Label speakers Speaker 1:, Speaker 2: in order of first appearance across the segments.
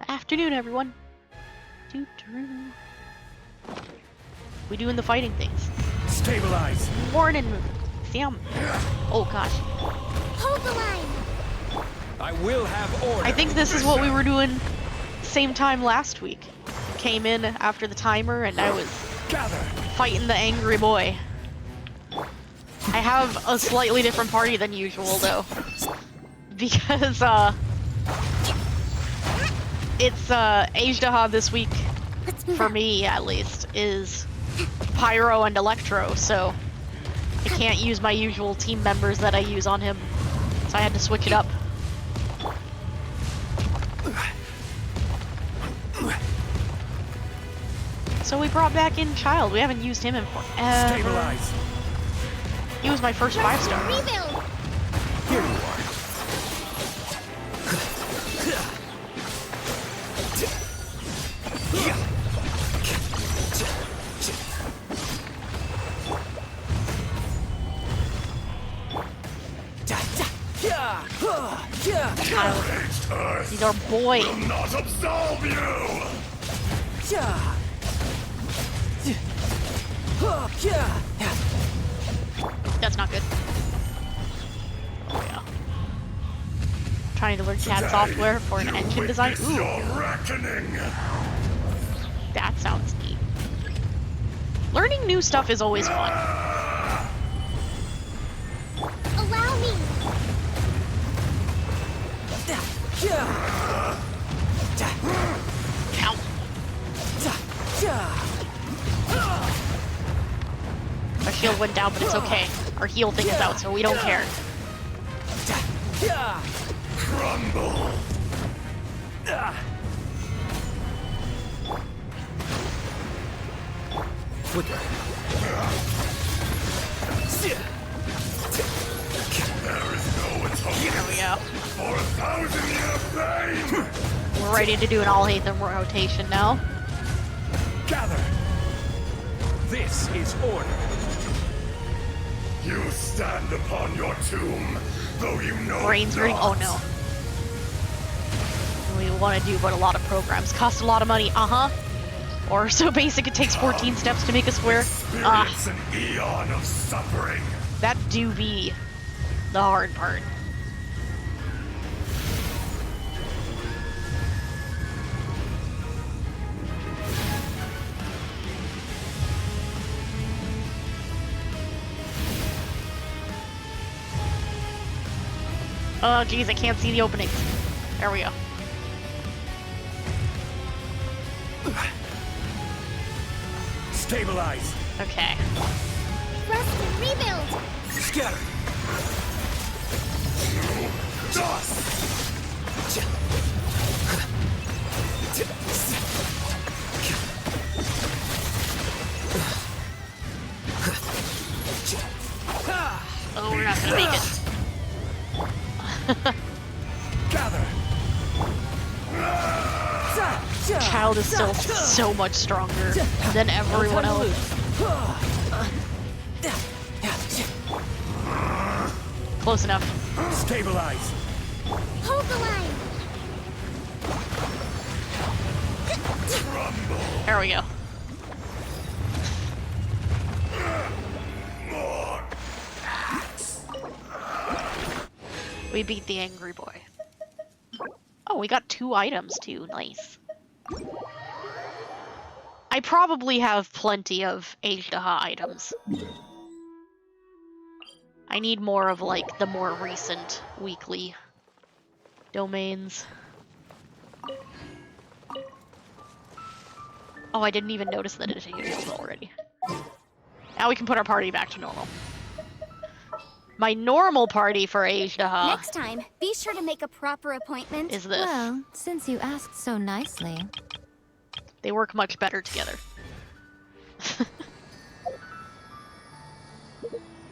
Speaker 1: Afternoon, everyone. We doing the fighting things.
Speaker 2: Stabilize.
Speaker 1: Morning, Sam. Oh gosh.
Speaker 3: Hold the line.
Speaker 2: I will have order.
Speaker 1: I think this is what we were doing same time last week. Came in after the timer and I was fighting the angry boy. I have a slightly different party than usual though. Because it's Ajdaha this week, for me at least, is Pyro and Electro, so I can't use my usual team members that I use on him. So I had to switch it up. So we brought back in Child. We haven't used him in forever.
Speaker 2: Stabilize.
Speaker 1: He was my first 5-star.
Speaker 3: Rebuild.
Speaker 2: Here you are.
Speaker 1: He's our boy.
Speaker 4: Will not absolve you.
Speaker 1: That's not good. Oh yeah. Trying to learn CAD software for an engine design. Ooh,
Speaker 4: Your reckoning.
Speaker 1: that sounds neat. Learning new stuff is always fun.
Speaker 3: Allow me.
Speaker 1: Ow. Our shield went down, but it's okay. Our heal thing is out, so we don't care.
Speaker 4: Crumble.
Speaker 2: Flicker.
Speaker 4: There is no atonement
Speaker 1: There we go.
Speaker 4: for 1,000-year pain.
Speaker 1: We're ready to do an all-Hatham rotation now.
Speaker 2: Gather. This is order.
Speaker 4: You stand upon your tomb, though you know
Speaker 1: Brains
Speaker 4: not.
Speaker 1: ring. Oh no. We want to do but a lot of programs. Cost a lot of money. Or so basic it takes 14 steps to make a square.
Speaker 4: Experience an eon of suffering.
Speaker 1: That do be the hard part. Oh geez, I can't see the openings. There we go.
Speaker 2: Stabilize.
Speaker 1: Okay.
Speaker 3: Rest and rebuild.
Speaker 2: Scatter.
Speaker 1: Oh, we're not gonna make it.
Speaker 2: Gather.
Speaker 1: Child is still so much stronger than everyone else. Close enough.
Speaker 2: Stabilize.
Speaker 3: Hold the line.
Speaker 1: There we go. We beat the angry boy. Oh, we got 2 items too. Nice. I probably have plenty of Ajdaha items. I need more of like the more recent weekly domains. Oh, I didn't even notice that it had healed already. Now we can put our party back to normal. My normal party for Ajdaha
Speaker 3: Next time, be sure to make a proper appointment.
Speaker 1: is this.
Speaker 5: Well, since you asked so nicely.
Speaker 1: They work much better together.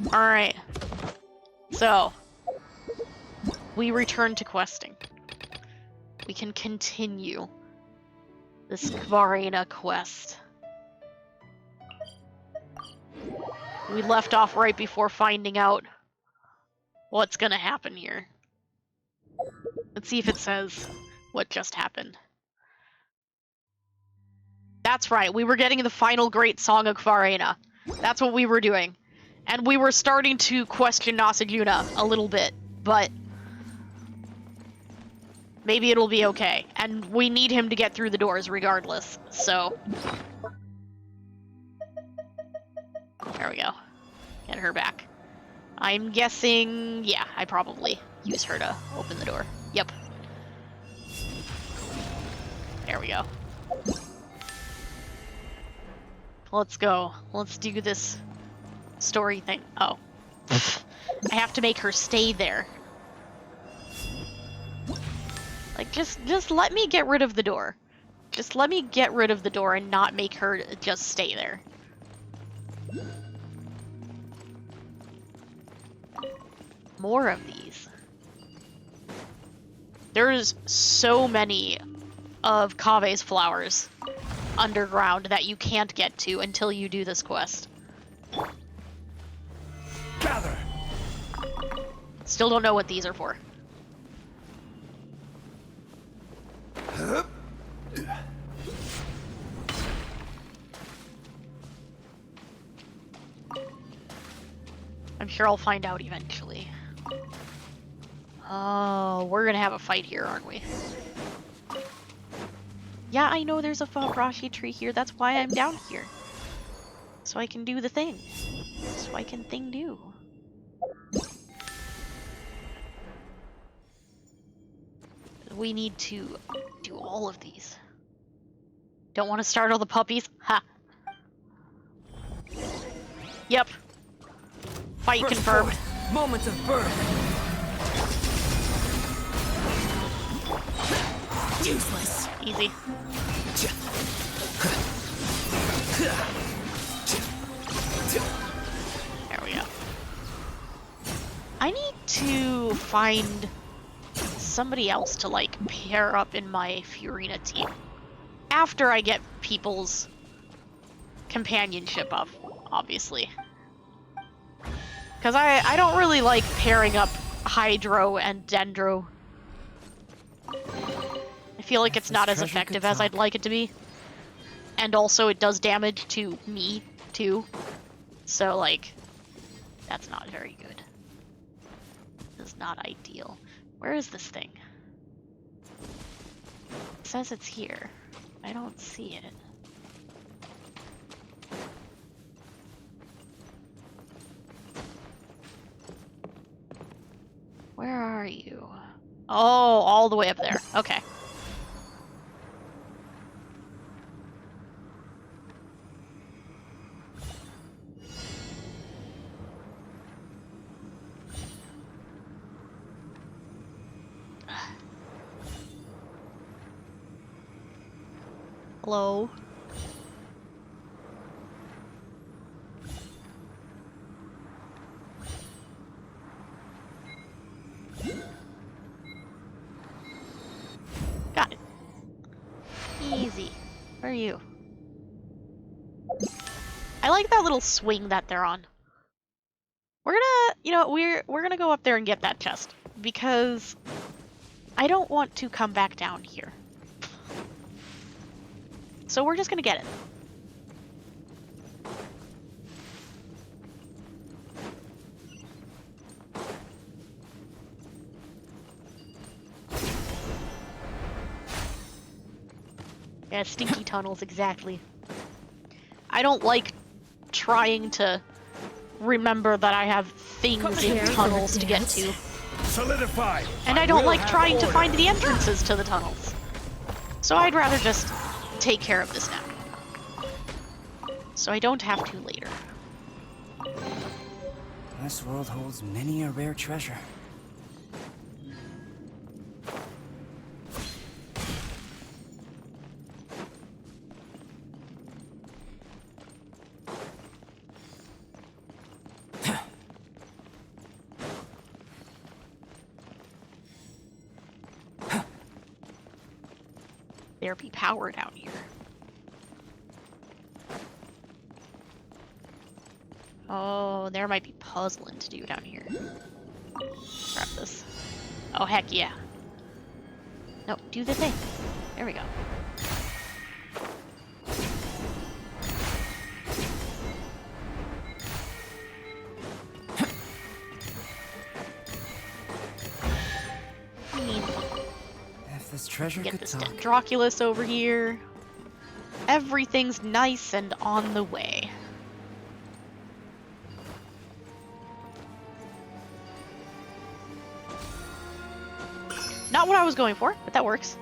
Speaker 1: Alright. So, we return to questing. We can continue this Kvarina quest. We left off right before finding out what's gonna happen here. Let's see if it says what just happened. That's right, we were getting the final great song of Kvarena. That's what we were doing. And we were starting to question Nasaguna a little bit, but maybe it'll be okay. And we need him to get through the doors regardless, so... There we go. Get her back. I'm guessing... yeah, I probably use her to open the door. Yep. There we go. Let's go. Let's do this story thing. Oh. I have to make her stay there. Like, just let me get rid of the door. Just let me get rid of the door and not make her just stay there. More of these. There's so many of Kave's flowers underground that you can't get to until you do this quest.
Speaker 2: Gather.
Speaker 1: Still don't know what these are for. I'm sure I'll find out eventually. Oh, we're gonna have a fight here, aren't we? Yeah, I know there's a Fabrashi tree here. That's why I'm down here. So I can do the thing. So I can do. We need to do all of these. Don't want to startle the puppies? Ha! Yep. Fight
Speaker 2: Burst
Speaker 1: confirmed.
Speaker 2: forth. Moment of birth.
Speaker 6: Useless.
Speaker 1: Easy. There we go. I need to find somebody else to, like, pair up in my Furina team. After I get people's companionship up, obviously. Because I don't really like pairing up Hydro and Dendro. I feel like it's not as effective as I'd like it to be. And also it does damage to me, too. So, like, that's not very good. This is not ideal. Where is this thing? It says it's here. I don't see it. Where are you? Oh, all the way up there. Okay. Hello? Got it. Easy. Where are you? I like that little swing that they're on. We're gonna, you know, we're gonna go up there and get that chest because I don't want to come back down here. So we're just gonna get it. Yeah, stinky tunnels, exactly. I don't like trying to remember that I have things in tunnels to get to.
Speaker 2: Solidify.
Speaker 1: And I don't like trying to find the entrances to the tunnels. So I'd rather just take care of this now. So I don't have to later.
Speaker 6: This world holds many a rare treasure.
Speaker 1: There be power down here. Oh, there might be puzzling to do down here. Grab this. Oh, heck yeah. No, do the thing. There we go.
Speaker 6: This treasure
Speaker 1: Get
Speaker 6: could
Speaker 1: this
Speaker 6: talk.
Speaker 1: Dendroculus over here. Everything's nice and on the way. Not what I was going for, but that works.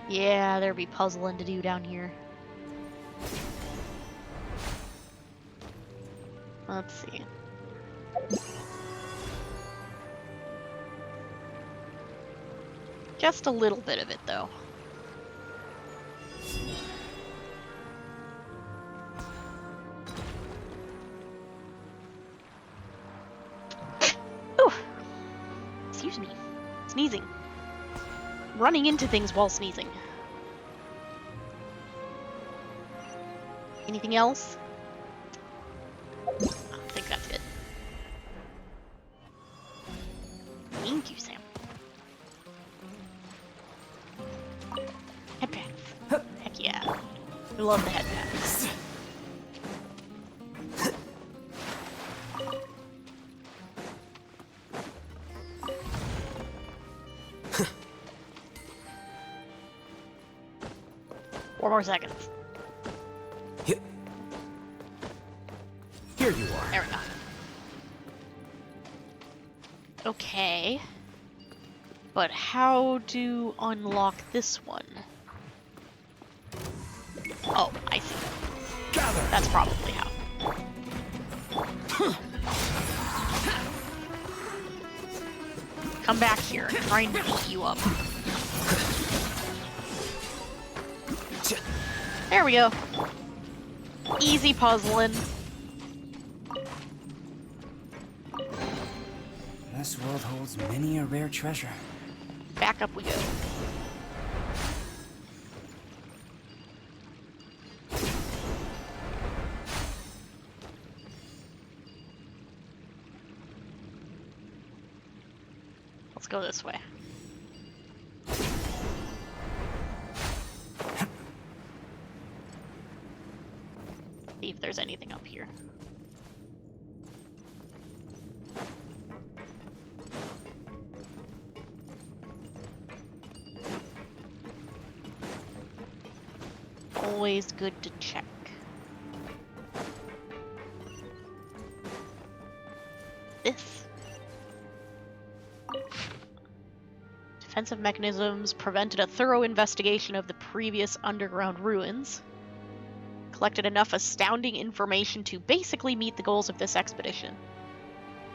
Speaker 1: Yeah, there'd be puzzling to do down here. Let's see. Just a little bit of it, though. Ooh. Excuse me. Sneezing. Running into things while sneezing. Anything else? I don't think that's it. Thank you, Sam. Headpants. Heck yeah. I love the headpants. Four more seconds.
Speaker 6: Here you are.
Speaker 1: There we go. Okay. But how to unlock this one? Oh, I see.
Speaker 2: Gather.
Speaker 1: That's probably how. Come back here and try and beat you up. There we go. Easy puzzling.
Speaker 6: This world holds many a rare treasure.
Speaker 1: Back up we go. Let's go this way. See if there's anything up here. Always good to check. This. Defensive mechanisms prevented a thorough investigation of the previous underground ruins. Collected enough astounding information to basically meet the goals of this expedition.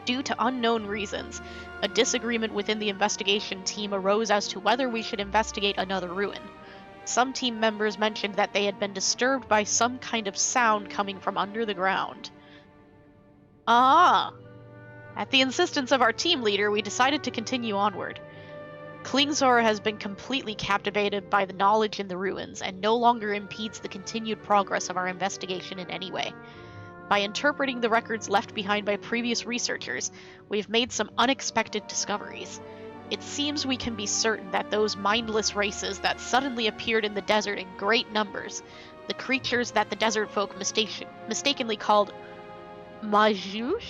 Speaker 1: Due to unknown reasons, a disagreement within the investigation team arose as to whether we should investigate another ruin. Some team members mentioned that they had been disturbed by some kind of sound coming from under the ground. Ah! At the insistence of our team leader, we decided to continue onward. Klingsor has been completely captivated by the knowledge in the ruins and no longer impedes the continued progress of our investigation in any way. By interpreting the records left behind by previous researchers, we've made some unexpected discoveries. It seems we can be certain that those mindless races that suddenly appeared in the desert in great numbers, the creatures that the desert folk mistakenly called Majuj,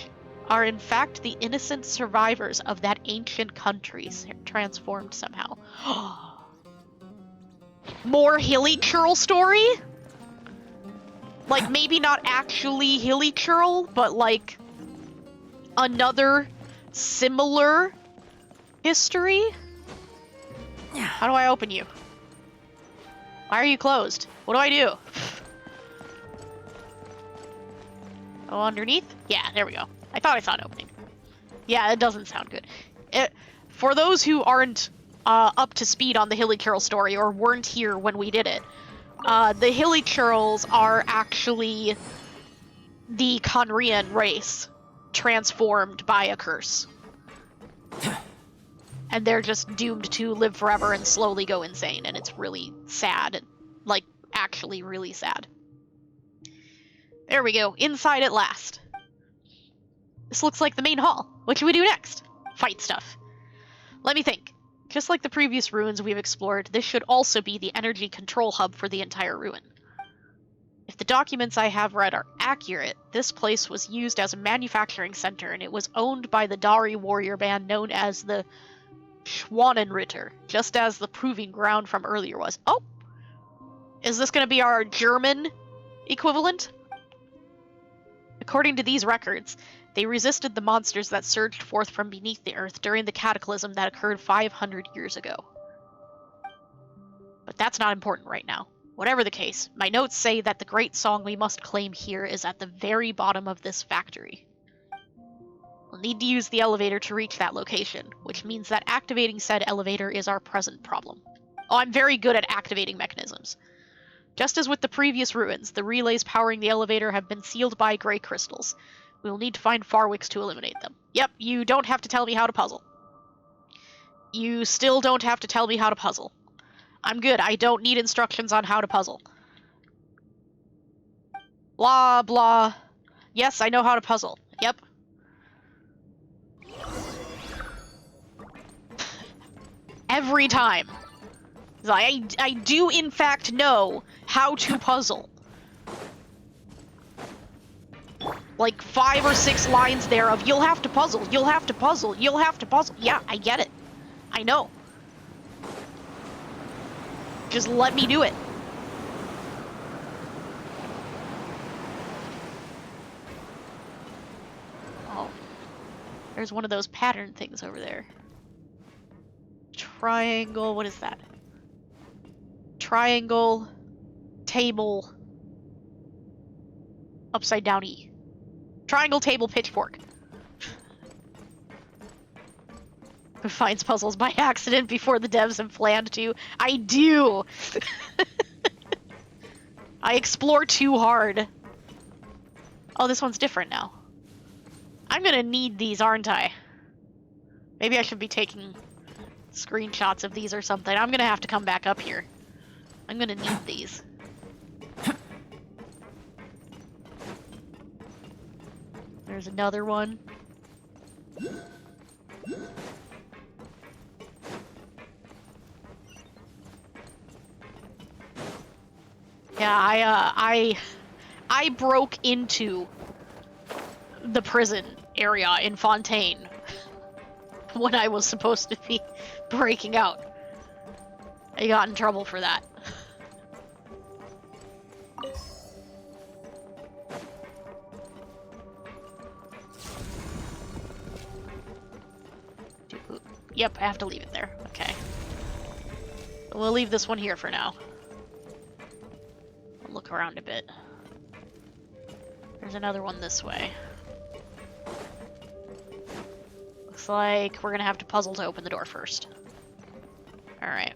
Speaker 1: are in fact the innocent survivors of that ancient country transformed somehow. More hilly churl story? Like, maybe not actually hilly churl, but like another similar history? How do I open you? Why are you closed? What do I do? Oh, underneath? Yeah, there we go. I thought I saw an opening. Yeah, it doesn't sound good. For those who aren't up to speed on the Hilly Churl story or weren't here when we did it, the Hilly Churls are actually the Conrian race transformed by a curse. And they're just doomed to live forever and slowly go insane, and it's really sad. Like, actually really sad. There we go, inside at last. This looks like the main hall. What should we do next? Fight stuff. Let me think. Just like the previous ruins we've explored, this should also be the energy control hub for the entire ruin. If the documents I have read are accurate, this place was used as a manufacturing center, and it was owned by the Dari warrior band known as the Schwanenritter, just as the proving ground from earlier was. Oh! Is this going to be our German equivalent? According to these records, they resisted the monsters that surged forth from beneath the earth during the cataclysm that occurred 500 years ago. But that's not important right now. Whatever the case, my notes say that the great song we must claim here is at the very bottom of this factory. We'll need to use the elevator to reach that location, which means that activating said elevator is our present problem. Oh, I'm very good at activating mechanisms. Just as with the previous ruins, the relays powering the elevator have been sealed by gray crystals. We will need to find Farwicks to eliminate them. Yep, you don't have to tell me how to puzzle. You still don't have to tell me how to puzzle. I'm good, I don't need instructions on how to puzzle. Blah, blah. Yes, I know how to puzzle. Yep. Every time. I do in fact know how to puzzle. Like 5 or 6 lines there of you'll have to puzzle, you'll have to puzzle, you'll have to puzzle. Yeah, I get it. I know. Just let me do it. Oh. There's one of those pattern things over there. Triangle, what is that? Triangle, table, upside down E. Triangle, table, pitchfork. Who finds puzzles by accident before the devs have planned to? I do! I explore too hard. Oh, this one's different now. I'm gonna need these, aren't I? Maybe I should be taking screenshots of these or something. I'm gonna have to come back up here. I'm gonna need these. There's another one. Yeah, I broke into the prison area in Fontaine when I was supposed to be breaking out. I got in trouble for that. Yep, I have to leave it there. Okay. We'll leave this one here for now. I'll look around a bit. There's another one this way. Looks like we're gonna have to puzzle to open the door first. Alright.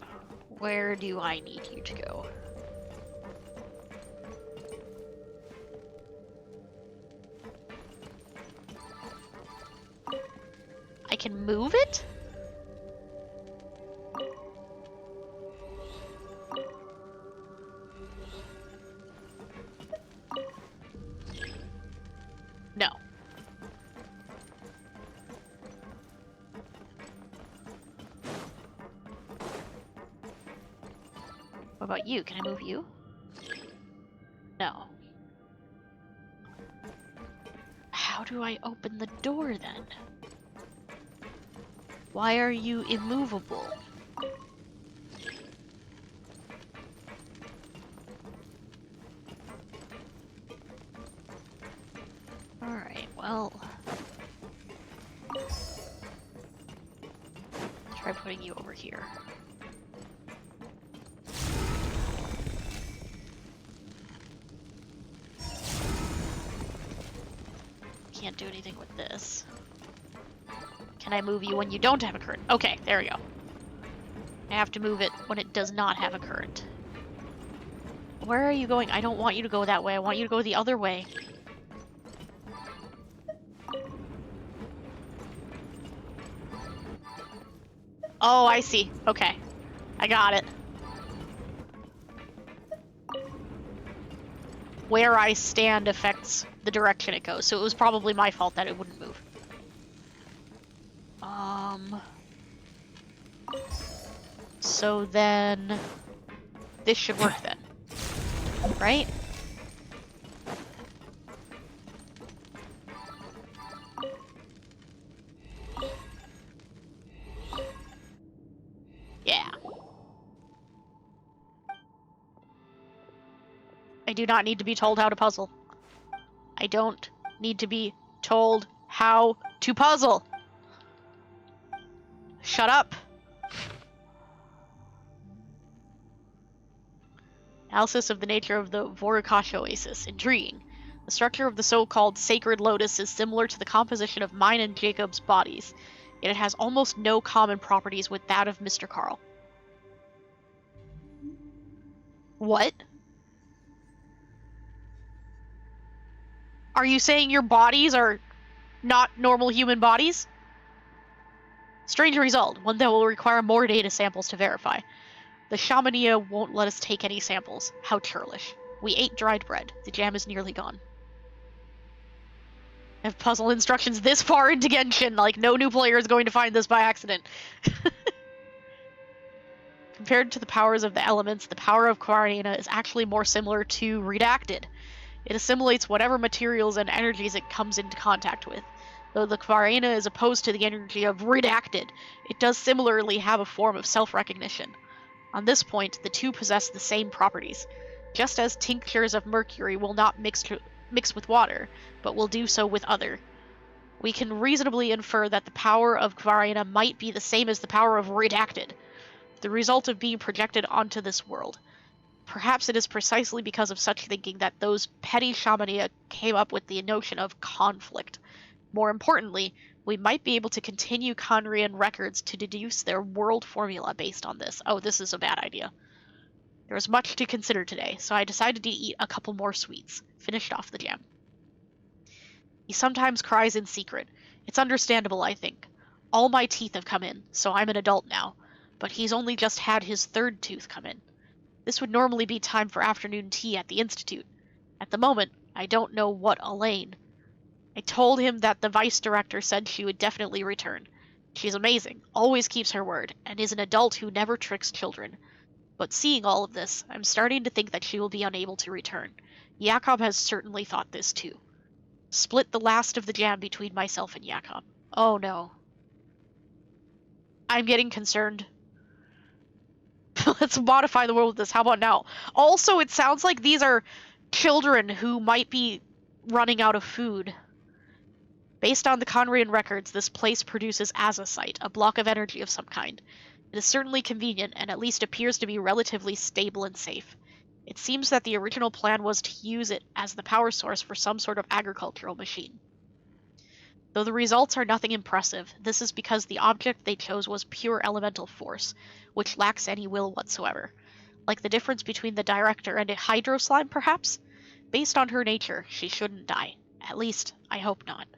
Speaker 1: Where do I need you to go? I can move it? No. What about you? Can I move you? No. How do I open the door then? Why are you immovable? Alright, well... try putting you over here. Can't do anything with this. Can I move you when you don't have a current? Okay, there we go. I have to move it when it does not have a current. Where are you going? I don't want you to go that way. I want you to go the other way. Oh, I see. Okay. I got it. Where I stand affects the direction it goes, so it was probably my fault that it wouldn't move. So then... this should work then. Right? do not need to be told how to puzzle. I don't need to be told how to puzzle. Shut up. Analysis of the nature of the Vorakash Oasis. Intriguing. The structure of the so-called Sacred Lotus is similar to the composition of mine and Jacob's bodies, yet it has almost no common properties with that of Mr. Carl. What? Are you saying your bodies are not normal human bodies? Strange result, one that will require more data samples to verify. The Shamania won't let us take any samples. How churlish. We ate dried bread. The jam is nearly gone. I have puzzle instructions this far into Genshin, like no new player is going to find this by accident. Compared to the powers of the elements, the power of Quarina is actually more similar to Redacted. It assimilates whatever materials and energies it comes into contact with. Though the Quarina is opposed to the energy of Redacted, it does similarly have a form of self-recognition. On this point, the two possess the same properties. Just as tinctures of mercury will not mix with water, but will do so with other. We can reasonably infer that the power of Quarina might be the same as the power of Redacted, the result of being projected onto this world. Perhaps it is precisely because of such thinking that those petty Shamania came up with the notion of conflict. More importantly, we might be able to continue Conrian records to deduce their world formula based on this. Oh, this is a bad idea. There was much to consider today, so I decided to eat a couple more sweets. Finished off the jam. He sometimes cries in secret. It's understandable, I think. All my teeth have come in, so I'm an adult now. But he's only just had his third tooth come in. This would normally be time for afternoon tea at the Institute. At the moment, I don't know what Elaine. I told him that the vice director said she would definitely return. She's amazing, always keeps her word, and is an adult who never tricks children. But seeing all of this, I'm starting to think that she will be unable to return. Jakob has certainly thought this too. Split the last of the jam between myself and Jakob. Oh no. I'm getting concerned. Let's modify the world with this. How about now? Also, it sounds like these are children who might be running out of food. Based on the Conrian records, this place produces azazite, a block of energy of some kind. It is certainly convenient, and at least appears to be relatively stable and safe. It seems that the original plan was to use it as the power source for some sort of agricultural machine. Though the results are nothing impressive, this is because the object they chose was pure elemental force, which lacks any will whatsoever. Like the difference between the director and a hydro slime, perhaps? Based on her nature, she shouldn't die. At least, I hope not.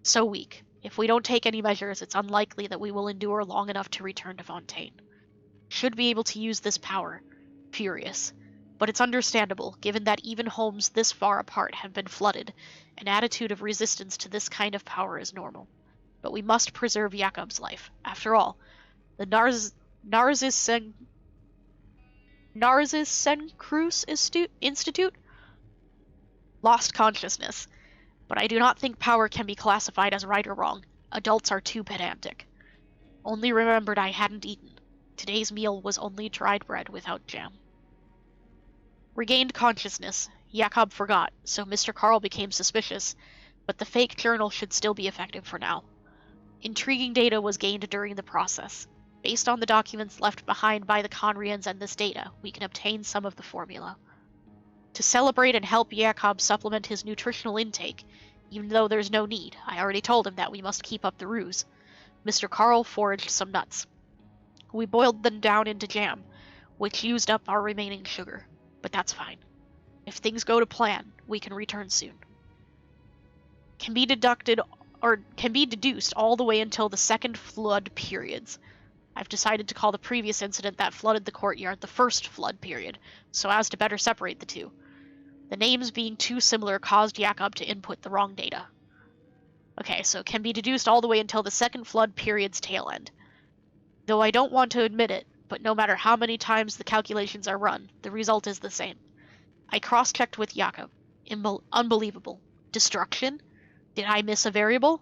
Speaker 1: So weak. If we don't take any measures, it's unlikely that we will endure long enough to return to Fontaine. Should be able to use this power. Furious. But it's understandable, given that even homes this far apart have been flooded. An attitude of resistance to this kind of power is normal. But we must preserve Jakob's life. After all, the Narcissencruce Institute lost consciousness. But I do not think power can be classified as right or wrong. Adults are too pedantic. Only remembered I hadn't eaten. Today's meal was only dried bread without jam. Regained consciousness. Jakob forgot, so Mr. Carl became suspicious, but the fake journal should still be effective for now. Intriguing data was gained during the process. Based on the documents left behind by the Conrians and this data, we can obtain some of the formula. To celebrate and help Jakob supplement his nutritional intake, even though there's no need, I already told him that we must keep up the ruse. Mr. Carl foraged some nuts. We boiled them down into jam, which used up our remaining sugar, but that's fine. If things go to plan, we can return soon. Can be deduced all the way until the second flood periods. I've decided to call the previous incident that flooded the courtyard the first flood period, so as to better separate the two. The names being too similar caused Jakob to input the wrong data. Okay, so can be deduced all the way until the second flood period's tail end. Though I don't want to admit it, but no matter how many times the calculations are run, the result is the same. I cross-checked with Jakob. Unbelievable. Destruction? Did I miss a variable?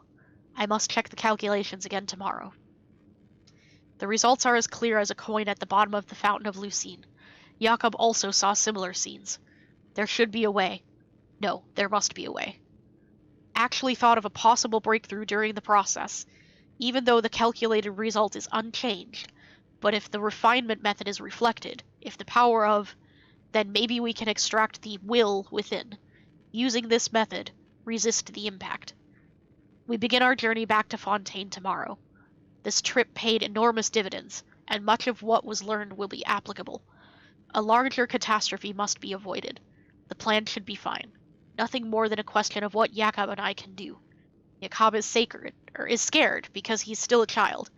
Speaker 1: I must check the calculations again tomorrow. The results are as clear as a coin at the bottom of the Fountain of Lucine. Jakob also saw similar scenes. There should be a way. No, there must be a way. Actually thought of a possible breakthrough during the process, even though the calculated result is unchanged. But if the refinement method is reflected, if the power of, then maybe we can extract the will within. Using this method, resist the impact. We begin our journey back to Fontaine tomorrow. This trip paid enormous dividends, and much of what was learned will be applicable. A larger catastrophe must be avoided. The plan should be fine. Nothing more than a question of what Jakob and I can do. Jakob is sacred, or is scared, because he's still a child.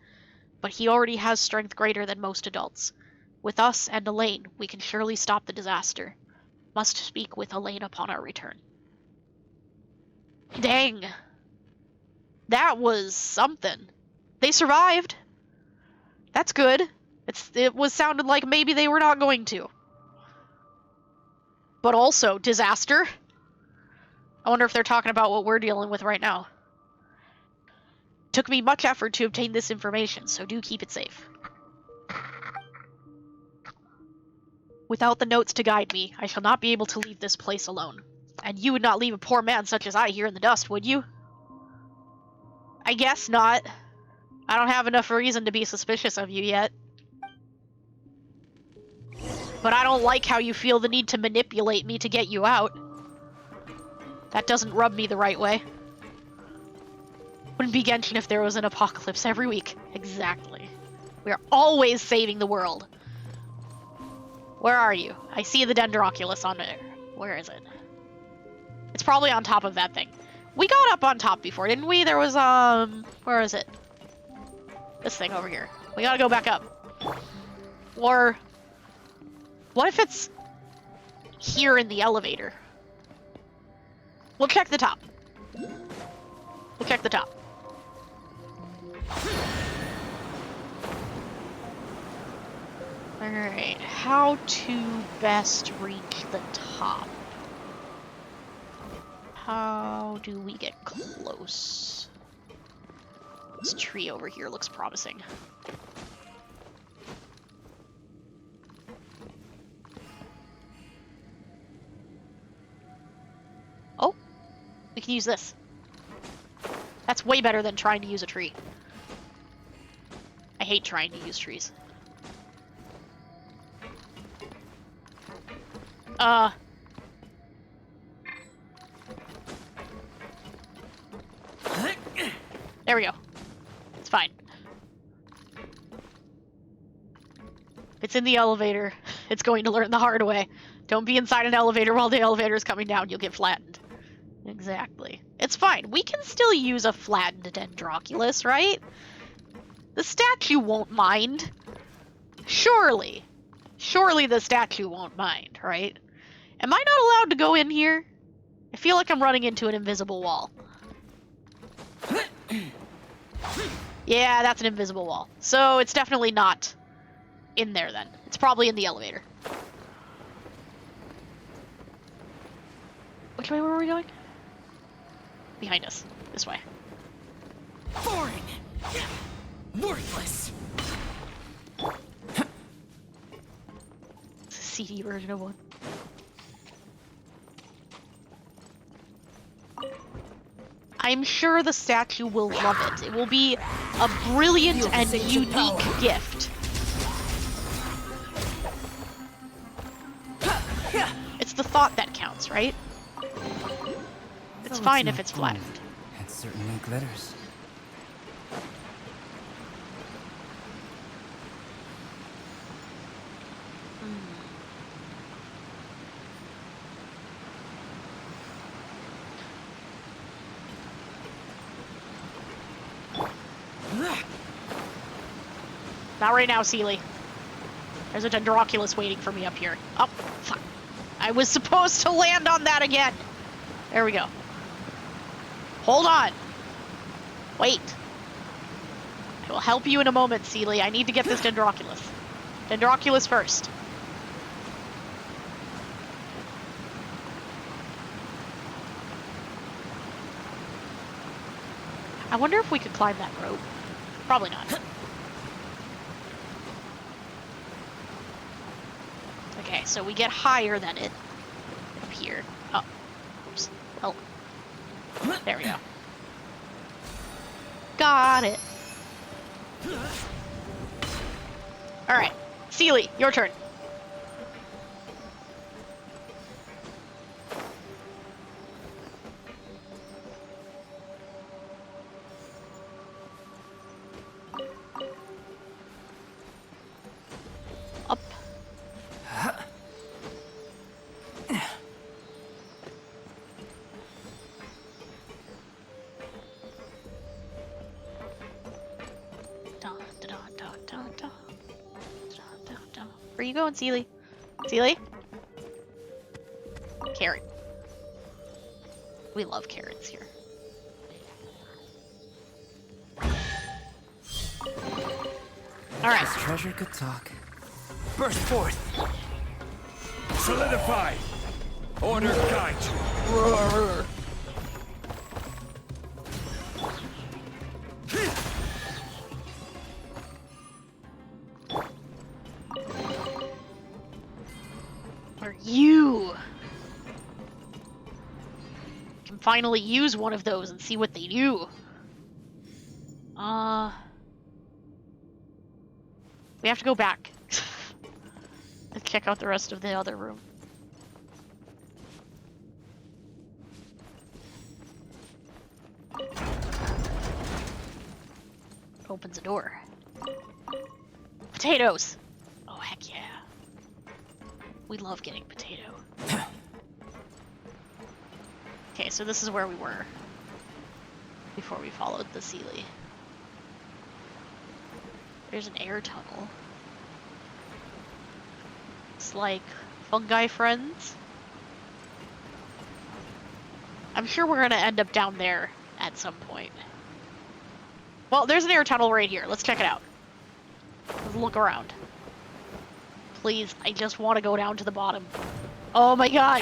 Speaker 1: But he already has strength greater than most adults. With us and Elaine, we can surely stop the disaster. Must speak with Elaine upon our return. Dang. That was something. They survived. That's good. It was sounded like maybe they were not going to. But also, disaster? I wonder if they're talking about what we're dealing with right now. Took me much effort to obtain this information, so do keep it safe. Without the notes to guide me, I shall not be able to leave this place alone. And you would not leave a poor man such as I here in the dust, would you? I guess not. I don't have enough reason to be suspicious of you yet. But I don't like how you feel the need to manipulate me to get you out. That doesn't rub me the right way. Wouldn't be Genshin if there was an apocalypse every week. Exactly. We are always saving the world. Where are you? I see the Dendroculus on there. Where is it? It's probably on top of that thing. We got up on top before, didn't we? There was, where is it? This thing over here. We gotta go back up. Or, what if it's here in the elevator? We'll check the top. We'll check the top. Alright, how to best reach the top? How do we get close? This tree over here looks promising. Oh, we can use this. That's way better than trying to use a tree. I hate trying to use trees. There we go. It's fine. If it's in the elevator, it's going to learn the hard way. Don't be inside an elevator while the elevator is coming down. You'll get flattened. Exactly. It's fine. We can still use a flattened Dendroculus, right? The statue won't mind. Surely. Surely the statue won't mind, right? Am I not allowed to go in here? I feel like I'm running into an invisible wall. Yeah, that's an invisible wall. So it's definitely not in there then. It's probably in the elevator. Which way were we going? Behind us. This way.
Speaker 2: Boring. Worthless.
Speaker 1: It's a CD version of one. I'm sure the statue will love it. It will be a brilliant and unique gift. It's the thought that counts, right? It's fine if it's flattened.
Speaker 6: It certainly glitters.
Speaker 1: Not right now, Seely. There's a Dendroculus waiting for me up here. Oh, fuck. I was supposed to land on that again. There we go. Hold on. Wait. I will help you in a moment, Seely. I need to get this Dendroculus. Dendroculus first. I wonder if we could climb that rope. Probably not. Okay, so we get higher than it here. Oh, oops. Well, there we go. Got it. All right, Seely, your turn. Up. Dun, dun, dun, dun, dun. Dun, dun, dun. Where you going, Seely? Seely? Carrot. We love carrots here. Alright.
Speaker 6: This treasure could talk.
Speaker 2: Burst forth. Solidify. Order guide you.
Speaker 1: Are you? Can finally use one of those and see what they do. We have to go back and check out the rest of the other room. Opens a door. Potatoes! Oh, heck yeah. We love getting potato. Okay, so this is where we were before we followed the Seely. There's an air tunnel. It's like fungi friends. I'm sure we're gonna end up down there at some point. Well, there's an air tunnel right here. Let's check it out. Let's look around. Please, I just want to go down to the bottom. Oh my god!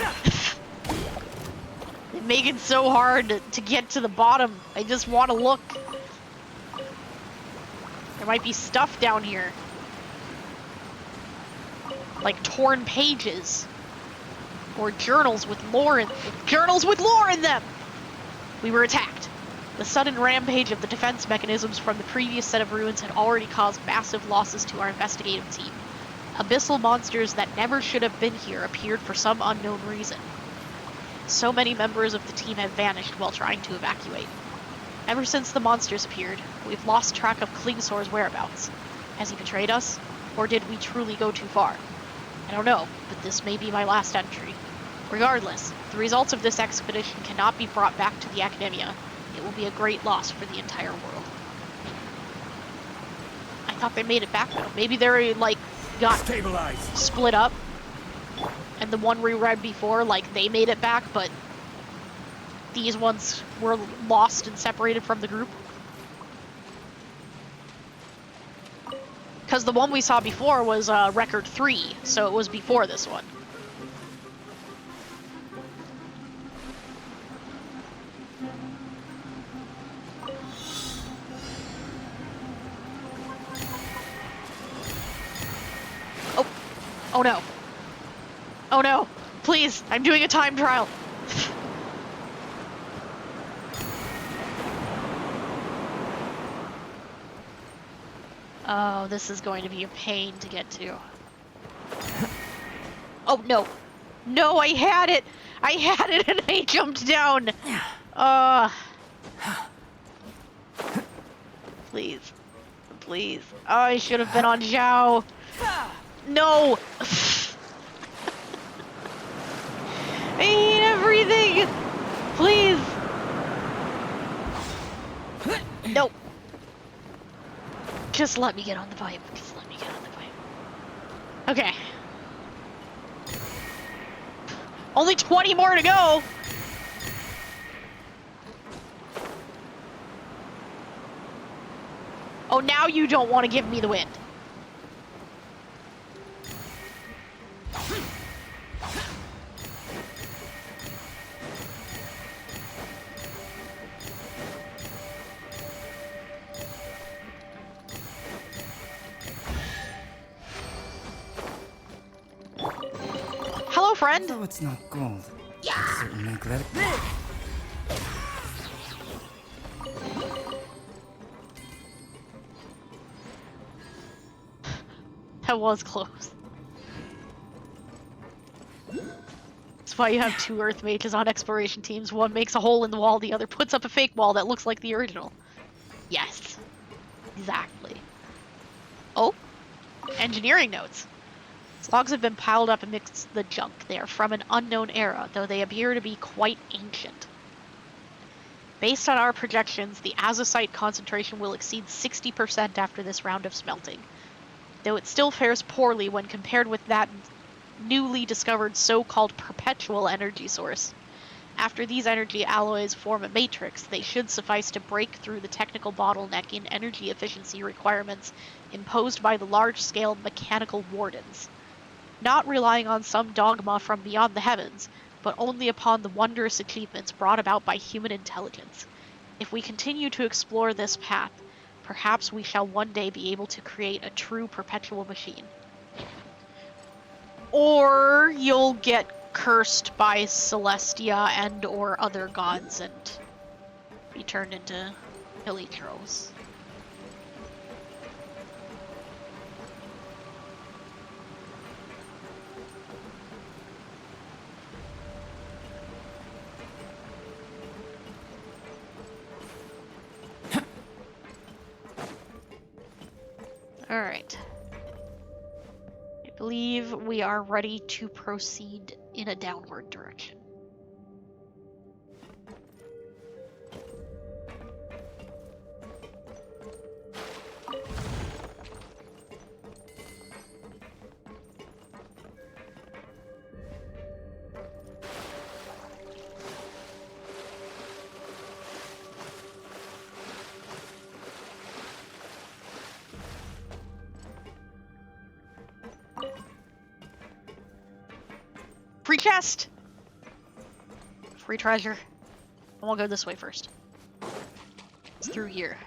Speaker 1: They make it so hard to get to the bottom. I just want to look. There might be stuff down here. Like torn pages. Or journals with lore in them! We were attacked. The sudden rampage of the defense mechanisms from the previous set of ruins had already caused massive losses to our investigative team. Abyssal monsters that never should have been here appeared for some unknown reason. So many members of the team have vanished while trying to evacuate. Ever since the monsters appeared, we've lost track of Klingsor's whereabouts. Has he betrayed us? Or did we truly go too far? I don't know, but this may be my last entry. Regardless, the results of this expedition cannot be brought back to the Academia. It will be a great loss for the entire world. I thought they made it back though. Maybe they're like got split up. And the one we read before, like they made it back, but these ones were lost and separated from the group. Because the one we saw before was record 3, so it was before this one. Oh no. Oh no. Please, I'm doing a time trial. Oh, this is going to be a pain to get to. Oh no. No, I had it! I had it and I jumped down! Please. Please. Oh, I should have been on Zhao. No! I hate everything! Please! No! Just let me get on the pipe. Just let me get on the pipe. Okay. Only 20 more to go! Oh, now you don't want to give me the wind. Hello, friend.
Speaker 6: Though it's not gold, Certainly glitter.
Speaker 1: That was close. That's why you have two Earth Mages on exploration teams. One makes a hole in the wall, the other puts up a fake wall that looks like the original. Yes. Exactly. Oh, engineering notes. Logs have been piled up amidst the junk. They are from an unknown era, though they appear to be quite ancient. Based on our projections, the azosite concentration will exceed 60% after this round of smelting, though it still fares poorly when compared with that newly discovered so-called perpetual energy source. After these energy alloys form a matrix, they should suffice to break through the technical bottleneck in energy efficiency requirements imposed by the large-scale mechanical wardens. Not relying on some dogma from beyond the heavens, but only upon the wondrous achievements brought about by human intelligence. If we continue to explore this path, perhaps we shall one day be able to create a true perpetual machine. Or you'll get cursed by Celestia and or other gods and be turned into Heliotros. Alright. I believe we are ready to proceed in a downward direction. Free chest! Free treasure. I won't go this way first. It's through here.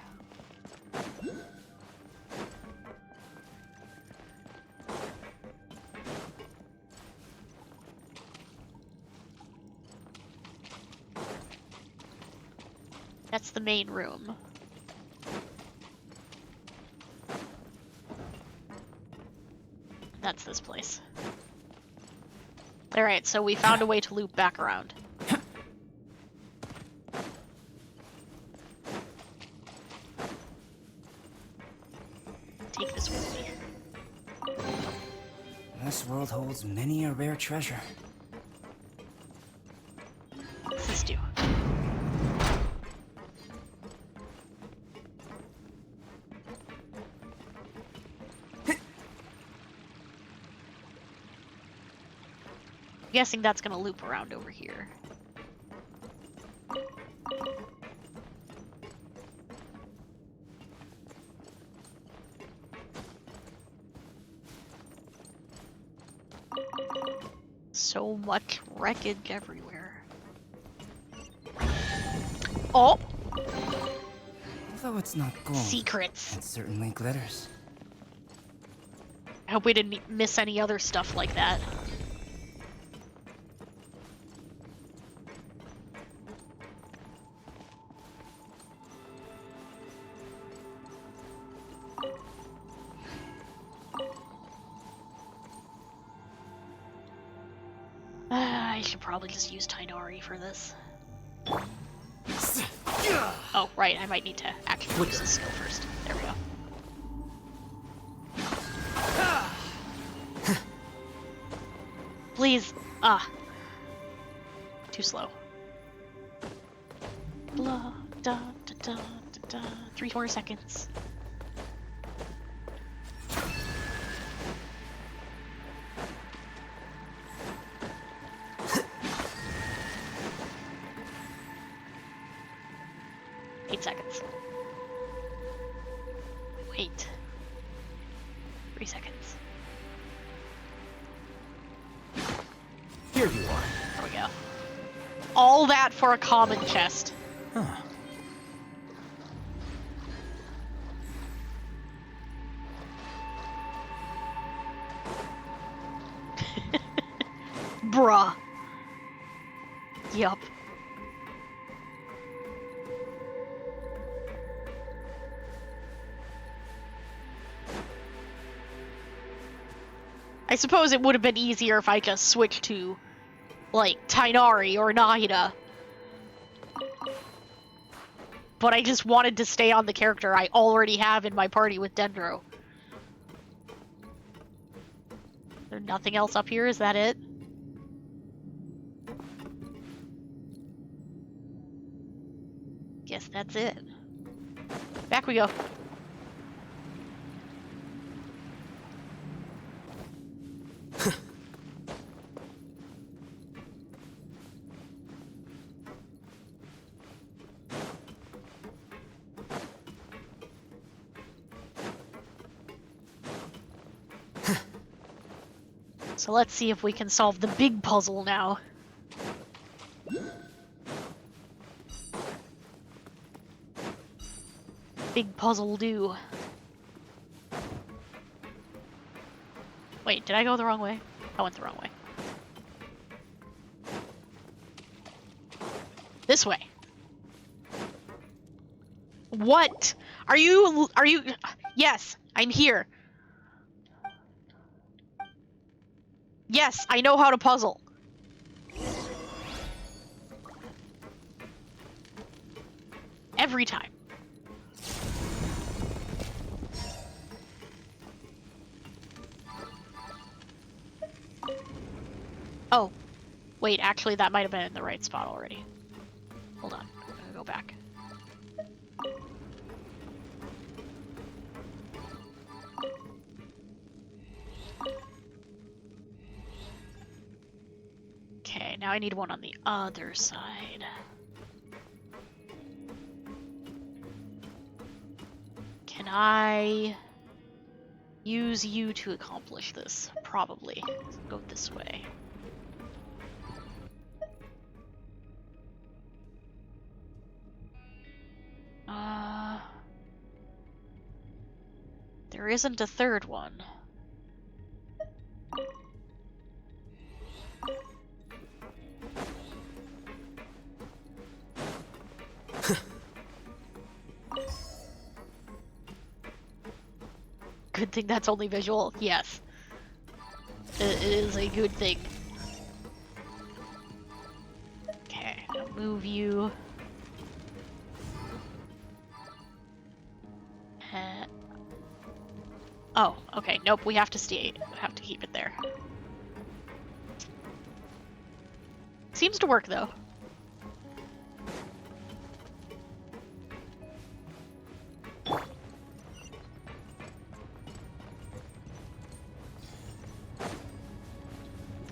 Speaker 1: That's the main room. That's this place. Alright, so we found a way to loop back around. Take this with me.
Speaker 6: This world holds many a rare treasure.
Speaker 1: What's this do? I'm guessing that's gonna loop around over here. So much wreckage everywhere. Oh!
Speaker 6: Although it's not gold,
Speaker 1: Secrets.
Speaker 6: it certainly glitters.
Speaker 1: I hope we didn't miss any other stuff like that. I should probably just use Tainari for this. Oh, right, I might need to actually use this skill first. There we go. Please. Too slow. Blah, da, da, da, da, da. 3 more seconds. Seconds. Wait. 3 seconds.
Speaker 2: Here you are.
Speaker 1: There we go. All that for a common chest.
Speaker 2: Huh.
Speaker 1: Bruh. Yup. I suppose it would have been easier if I just switched to, like, Tainari or Nahida. But I just wanted to stay on the character I already have in my party with Dendro. There's nothing else up here, is that it? Guess that's it. Back we go. So let's see if we can solve the big puzzle now. Big puzzle do. Wait, did I go the wrong way? I went the wrong way. This way. What? Are you... Yes, I'm here. Yes, I know how to puzzle. Every time. Oh. Wait, actually that might have been in the right spot already. Hold on, I'm gonna go back. Okay, now I need one on the other side. Can I use you to accomplish this? Probably. Let's go this way. There isn't a third one. Good thing that's only visual. Yes. It is a good thing. Okay, I'll move you. Oh, okay. Nope, we have to stay. We have to keep it there. Seems to work though.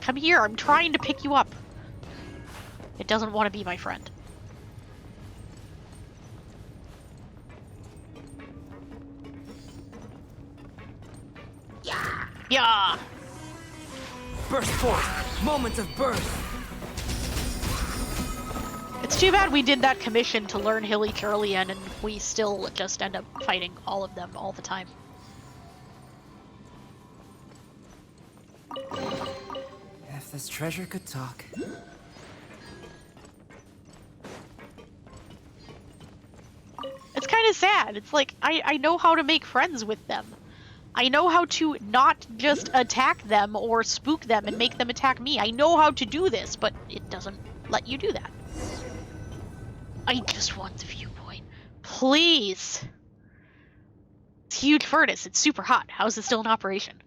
Speaker 1: Come here, I'm trying to pick you up. It doesn't want to be my friend. Yeah!
Speaker 6: Burst forth! Moments of birth!
Speaker 1: It's too bad we did that commission to learn Hilly Charlian and we still just end up fighting all of them all the time.
Speaker 6: If this treasure could talk.
Speaker 1: It's kind of sad. It's like, I know how to make friends with them. I know how to not just attack them or spook them and make them attack me. I know how to do this, but it doesn't let you do that. I just want the viewpoint. Please! It's a huge furnace. It's super hot. How is it still in operation?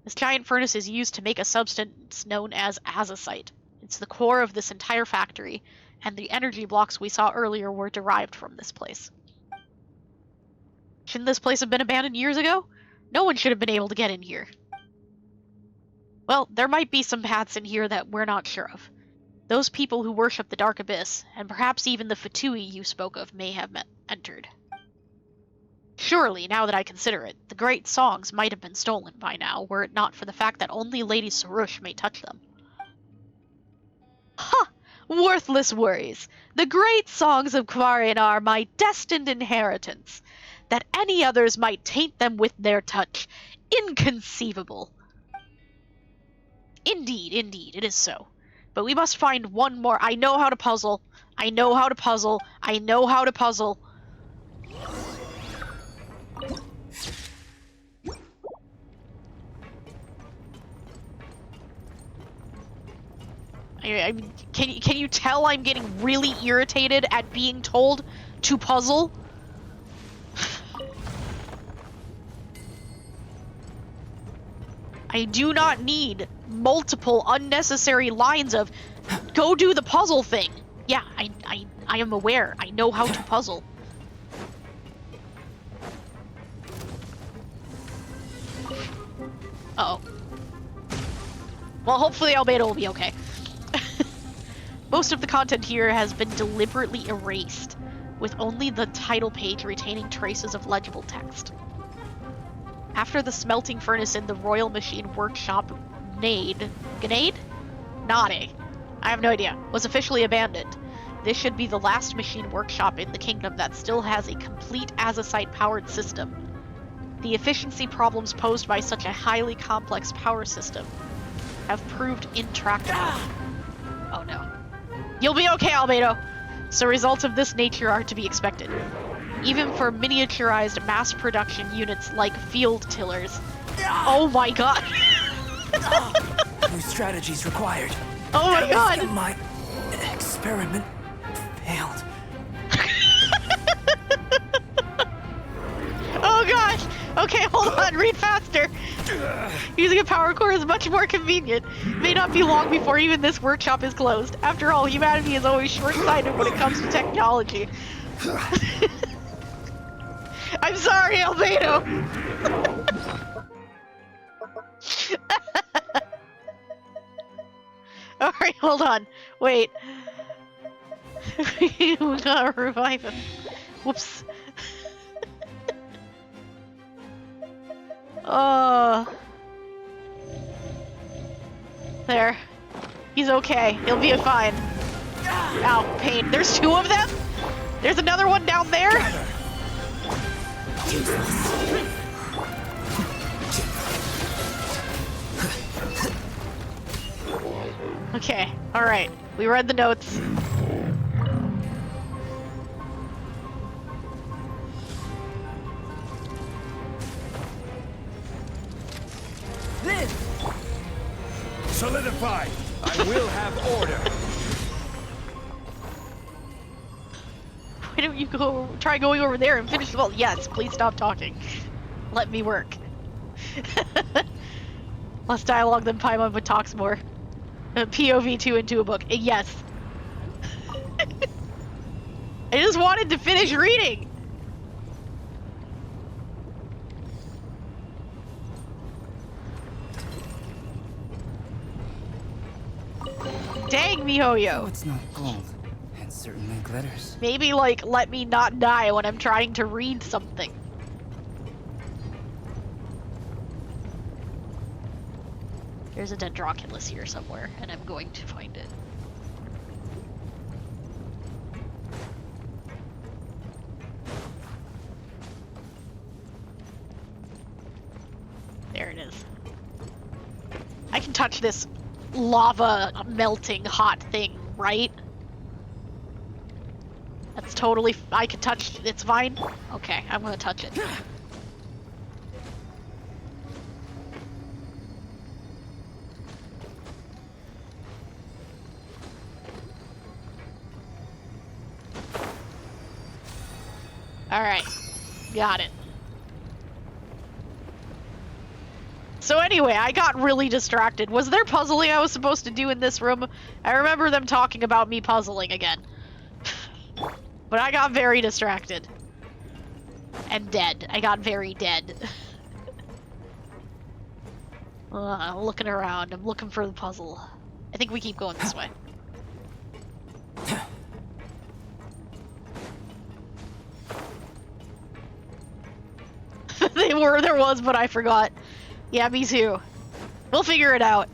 Speaker 1: This giant furnace is used to make a substance known as azazite. It's the core of this entire factory, and the energy blocks we saw earlier were derived from this place. Shouldn't this place have been abandoned years ago? No one should have been able to get in here. Well, there might be some paths in here that we're not sure of. Those people who worship the Dark Abyss, and perhaps even the Fatui you spoke of, may have entered. Surely, now that I consider it, the great songs might have been stolen by now, were it not for the fact that only Lady Sarush may touch them. Ha! Worthless worries! The great songs of Quarian are my destined inheritance. That any others might taint them with their touch. Inconceivable! Indeed, it is so. But we must find one more. I know how to puzzle. I know how to puzzle. I know how to puzzle. I mean, can you tell I'm getting really irritated at being told to puzzle? I do not need multiple unnecessary lines of go do the puzzle thing. Yeah, I am aware. I know how to puzzle. Uh-oh. Well, hopefully Albedo will be okay. Most of the content here has been deliberately erased, with only the title page retaining traces of legible text. After the smelting furnace in the Royal Machine Workshop Nade, I have no idea, was officially abandoned. This should be the last machine workshop in the kingdom that still has a complete azazite-powered system. The efficiency problems posed by such a highly complex power system have proved intractable. Oh no. You'll be okay, Albedo! So results of this nature are to be expected. Even for miniaturized mass production units like field tillers. Oh my god!
Speaker 6: New strategies required.
Speaker 1: Oh my god!
Speaker 6: My experiment failed.
Speaker 1: Oh gosh! Okay, hold on, read faster! Using a power core is much more convenient. May not be long before even this workshop is closed. After all, humanity is always short-sighted when it comes to technology. I'm sorry, Albedo! Alright, hold on. Wait. We gotta revive him. Whoops. There. He's okay. He'll be fine. Ow, pain. There's two of them? There's another one down there? Okay, alright. We read the notes.
Speaker 4: Solidified! I will have order!
Speaker 1: Why don't you try going over there and finish the ball? Yes, please stop talking. Let me work. Less dialogue than Paimon, but talks more. POV 2 into a book. Yes. I just wanted to finish reading! Dang, MiHoYo!
Speaker 7: Oh, it's not gold. It certainly glitters.
Speaker 1: Maybe, like, let me not die when I'm trying to read something. There's a Dendroculus here somewhere, and I'm going to find it. There it is. I can touch this lava melting hot thing, right? That's totally I can touch it's fine? Okay, I'm gonna touch it. Alright. Got it. So anyway, I got really distracted. Was there puzzling I was supposed to do in this room? I remember them talking about me puzzling again. But I got very distracted. And dead. I got very dead. I'm looking around. I'm looking for the puzzle. I think we keep going this way. There was, but I forgot. Yeah, me too. We'll figure it out.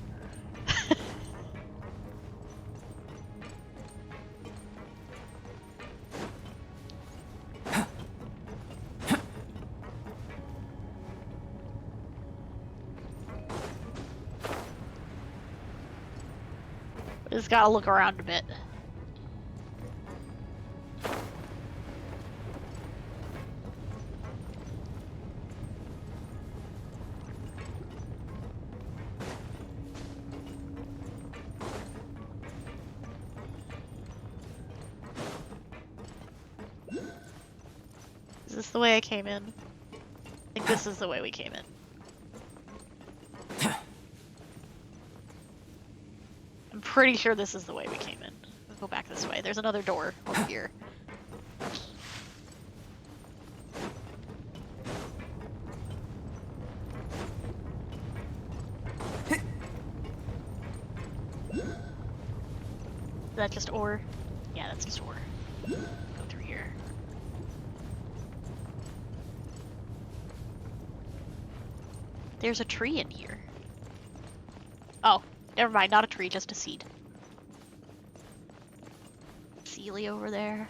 Speaker 1: Just gotta look around a bit. Is this the way I came in? I think this is the way we came in. I'm pretty sure this is the way we came in. Let's go back this way. There's another door over here. Is that just ore? Yeah, that's just ore. Go through here. There's a tree in here. Oh, never mind, not a tree, just a seed. Sealy over there.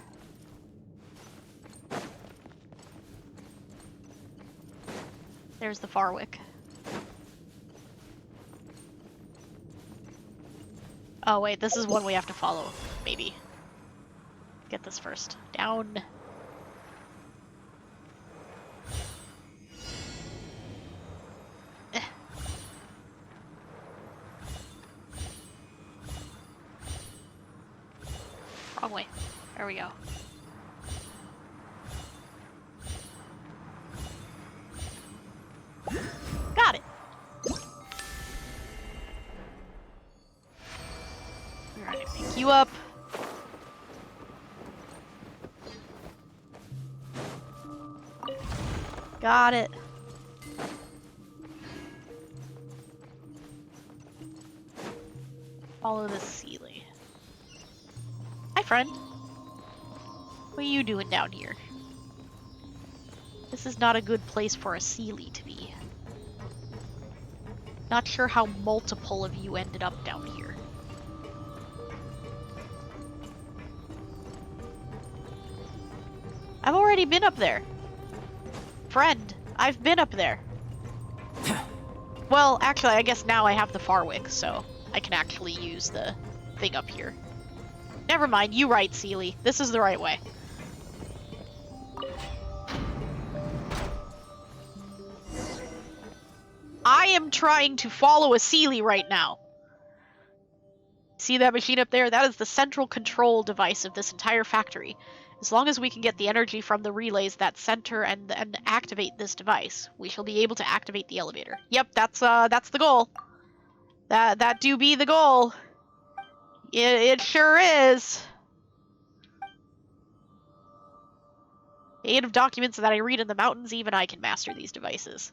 Speaker 1: There's the Farwick. Oh wait, this is one we have to follow, maybe. Get this first. Down. Wrong way. There we go. Got it! Alright, pick you up. Got it. Follow the Sealy. Hi, friend. What are you doing down here? This is not a good place for a Sealy to be. Not sure how multiple of you ended up down here. I've already been up there. Friend, I've been up there. Well, actually, I guess now I have the Farwick, so I can actually use the thing up here. Never mind, you right, Sealy. This is the right way. I am trying to follow a Sealy right now. See that machine up there? That is the central control device of this entire factory. As long as we can get the energy from the relays that center and activate this device, we shall be able to activate the elevator. Yep, that's the goal. That do be the goal. It sure is. The aid of documents that I read in the mountains, even I can master these devices.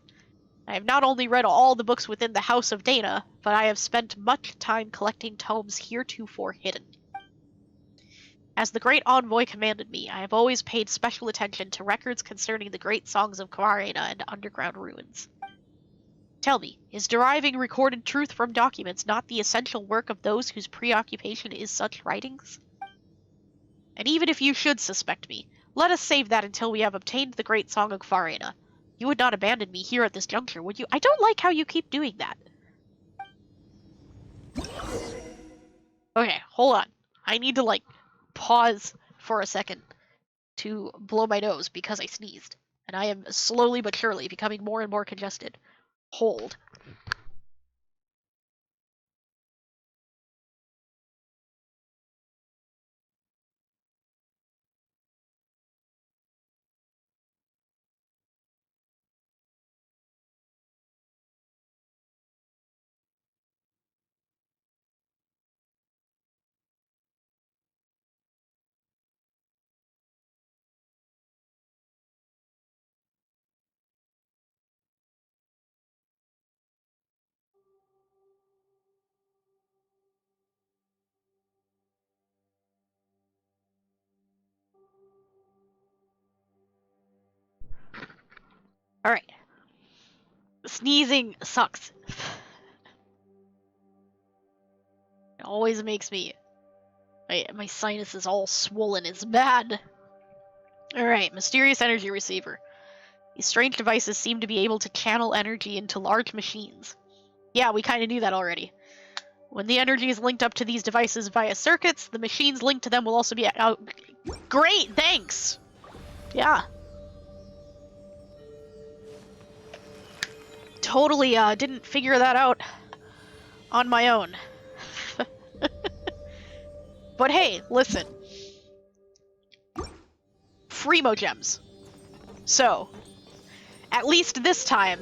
Speaker 1: I have not only read all the books within the House of Dana, but I have spent much time collecting tomes heretofore hidden. As the great envoy commanded me, I have always paid special attention to records concerning the great songs of Kvarena and underground ruins. Tell me, is deriving recorded truth from documents not the essential work of those whose preoccupation is such writings? And even if you should suspect me, let us save that until we have obtained the great song of Kvarena. You would not abandon me here at this juncture, would you? I don't like how you keep doing that. Okay, hold on. I need to, pause for a second to blow my nose because I sneezed. And I am slowly but surely becoming more and more congested. Hold. Alright. Sneezing sucks. It always makes me... My sinus is all swollen. It's bad. Alright, mysterious energy receiver. These strange devices seem to be able to channel energy into large machines. Yeah, we kind of knew that already. When the energy is linked up to these devices via circuits, the machines linked to them will also be... Oh, great, thanks! Yeah. Totally didn't figure that out on my own. But hey, listen. Fremo gems. So, at least this time,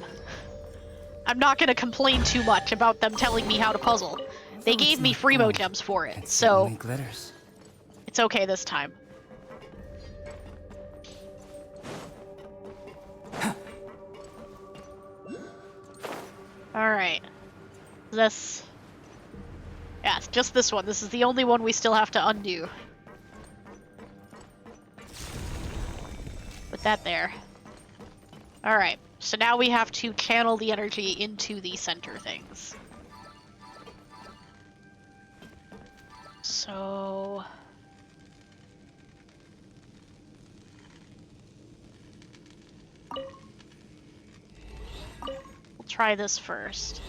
Speaker 1: I'm not gonna complain too much about them telling me how to puzzle. They
Speaker 7: Though
Speaker 1: gave
Speaker 7: it's
Speaker 1: me
Speaker 7: not
Speaker 1: Fremo
Speaker 7: gold,
Speaker 1: gems for it,
Speaker 7: it
Speaker 1: so
Speaker 7: certainly glitters.
Speaker 1: it's okay this time. Alright. This... Yeah, it's just this one. This is the only one we still have to undo. Put that there. Alright, so now we have to channel the energy into the center things. So... we'll try this first.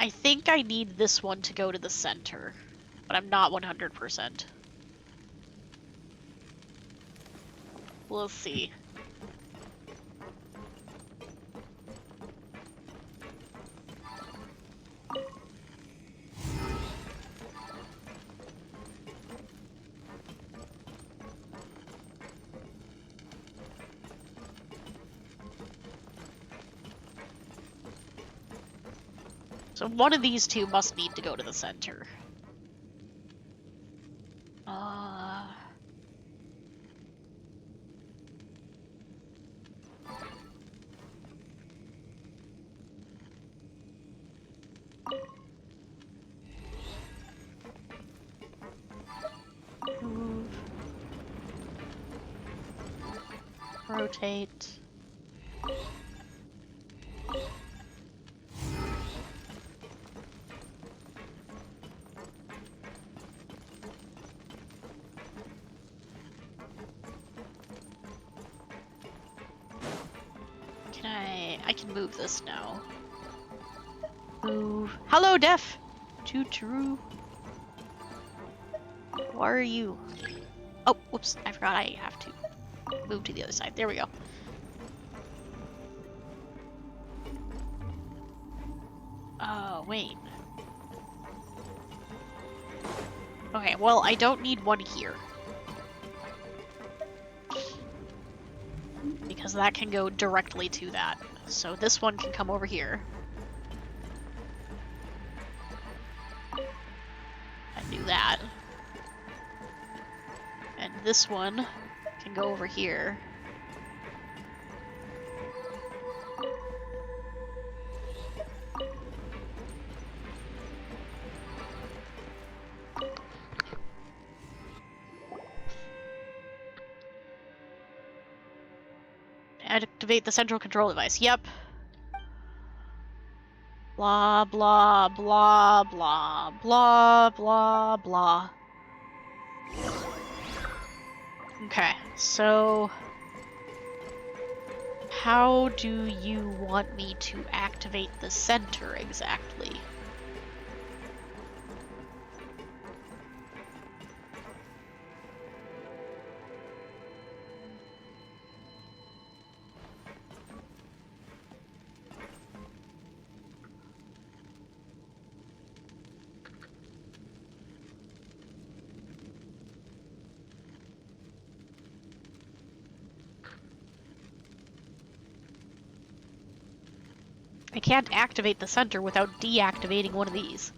Speaker 1: I think I need this one to go to the center, but I'm not 100%. We'll see. So one of these two must need to go to the center. Move. Rotate. I can move this now. Move. Hello, Def! Choo-choo. Where are you? Oh, whoops, I forgot I have to move to the other side. There we go. Wait. Okay, well, I don't need one here. Because that can go directly to that. So this one can come over here. I knew that. And this one can go over here. Activate the central control device. Yep. Blah, blah, blah, blah, blah, blah, blah. Okay, so... how do you want me to activate the center exactly? I can't activate the center without deactivating one of these.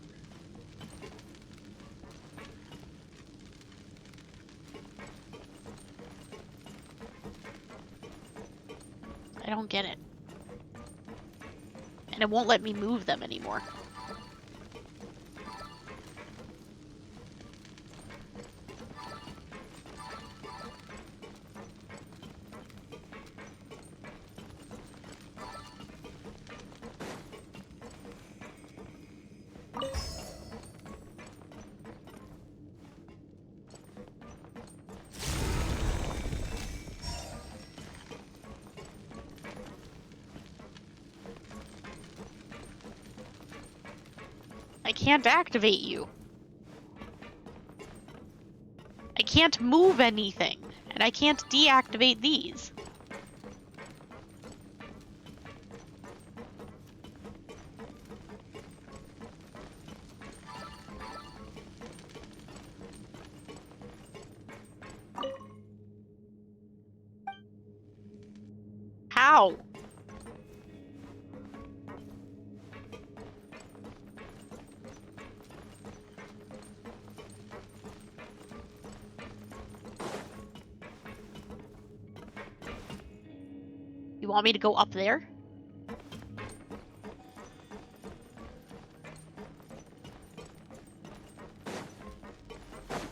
Speaker 1: I don't get it. And it won't let me move them anymore. can't activate you. I can't move anything, and I can't deactivate these. How? You want me to go up there?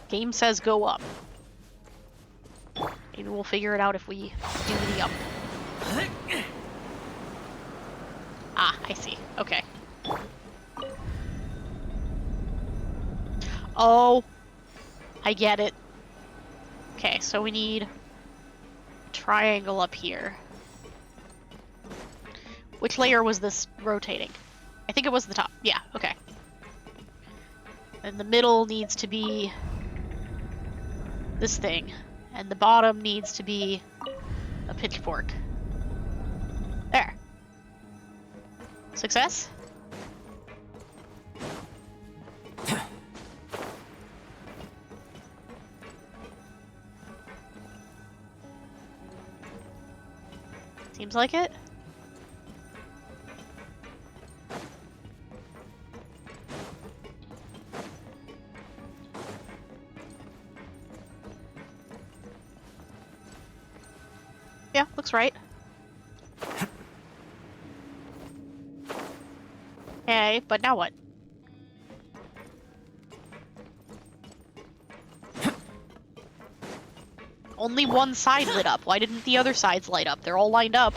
Speaker 1: Game says go up. Maybe we'll figure it out if we do the up. Ah, I see. Okay. Oh, I get it. Okay, so we need a triangle up here. Which layer was this rotating? I think it was the top. Yeah, okay. And the middle needs to be this thing. And the bottom needs to be a pitchfork. There. Success? Seems like it. Yeah, looks right. Okay, but now what? Only one side lit up. Why didn't the other sides light up? They're all lined up.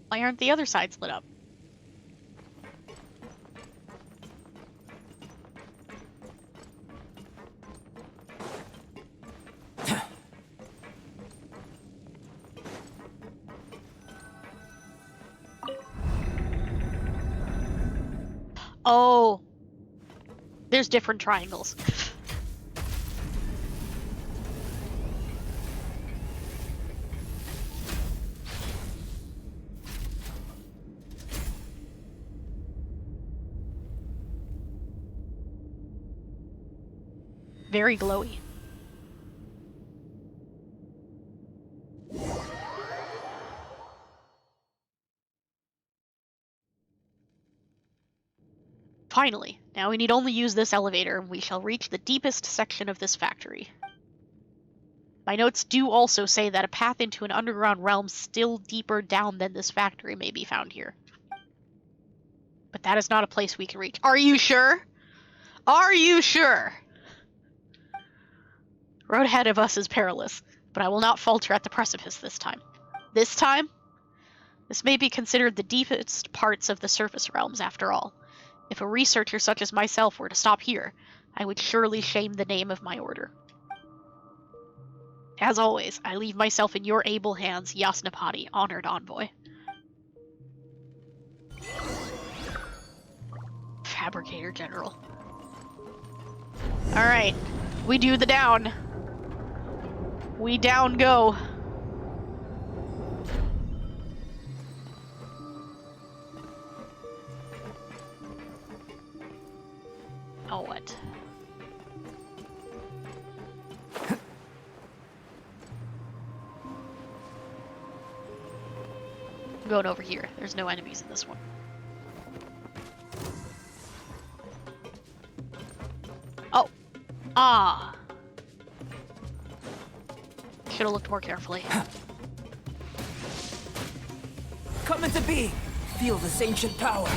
Speaker 1: Why aren't the other sides lit up? Oh, there's different triangles. Very glowy. Finally, now we need only use this elevator and we shall reach the deepest section of this factory. My notes do also say that a path into an underground realm still deeper down than this factory may be found here. But that is not a place we can reach. Are you sure? Are you sure? Road ahead of us is perilous, but I will not falter at the precipice this time. This time? This may be considered the deepest parts of the surface realms after all. If a researcher such as myself were to stop here, I would surely shame the name of my order. As always, I leave myself in your able hands, Yasnapati, honored envoy. Fabricator General. Alright, we do the down. We down go. Oh, what? I'm going over here. There's no enemies in this one. Oh. Ah. Should have looked more carefully.
Speaker 6: Come into being. Feel this ancient power.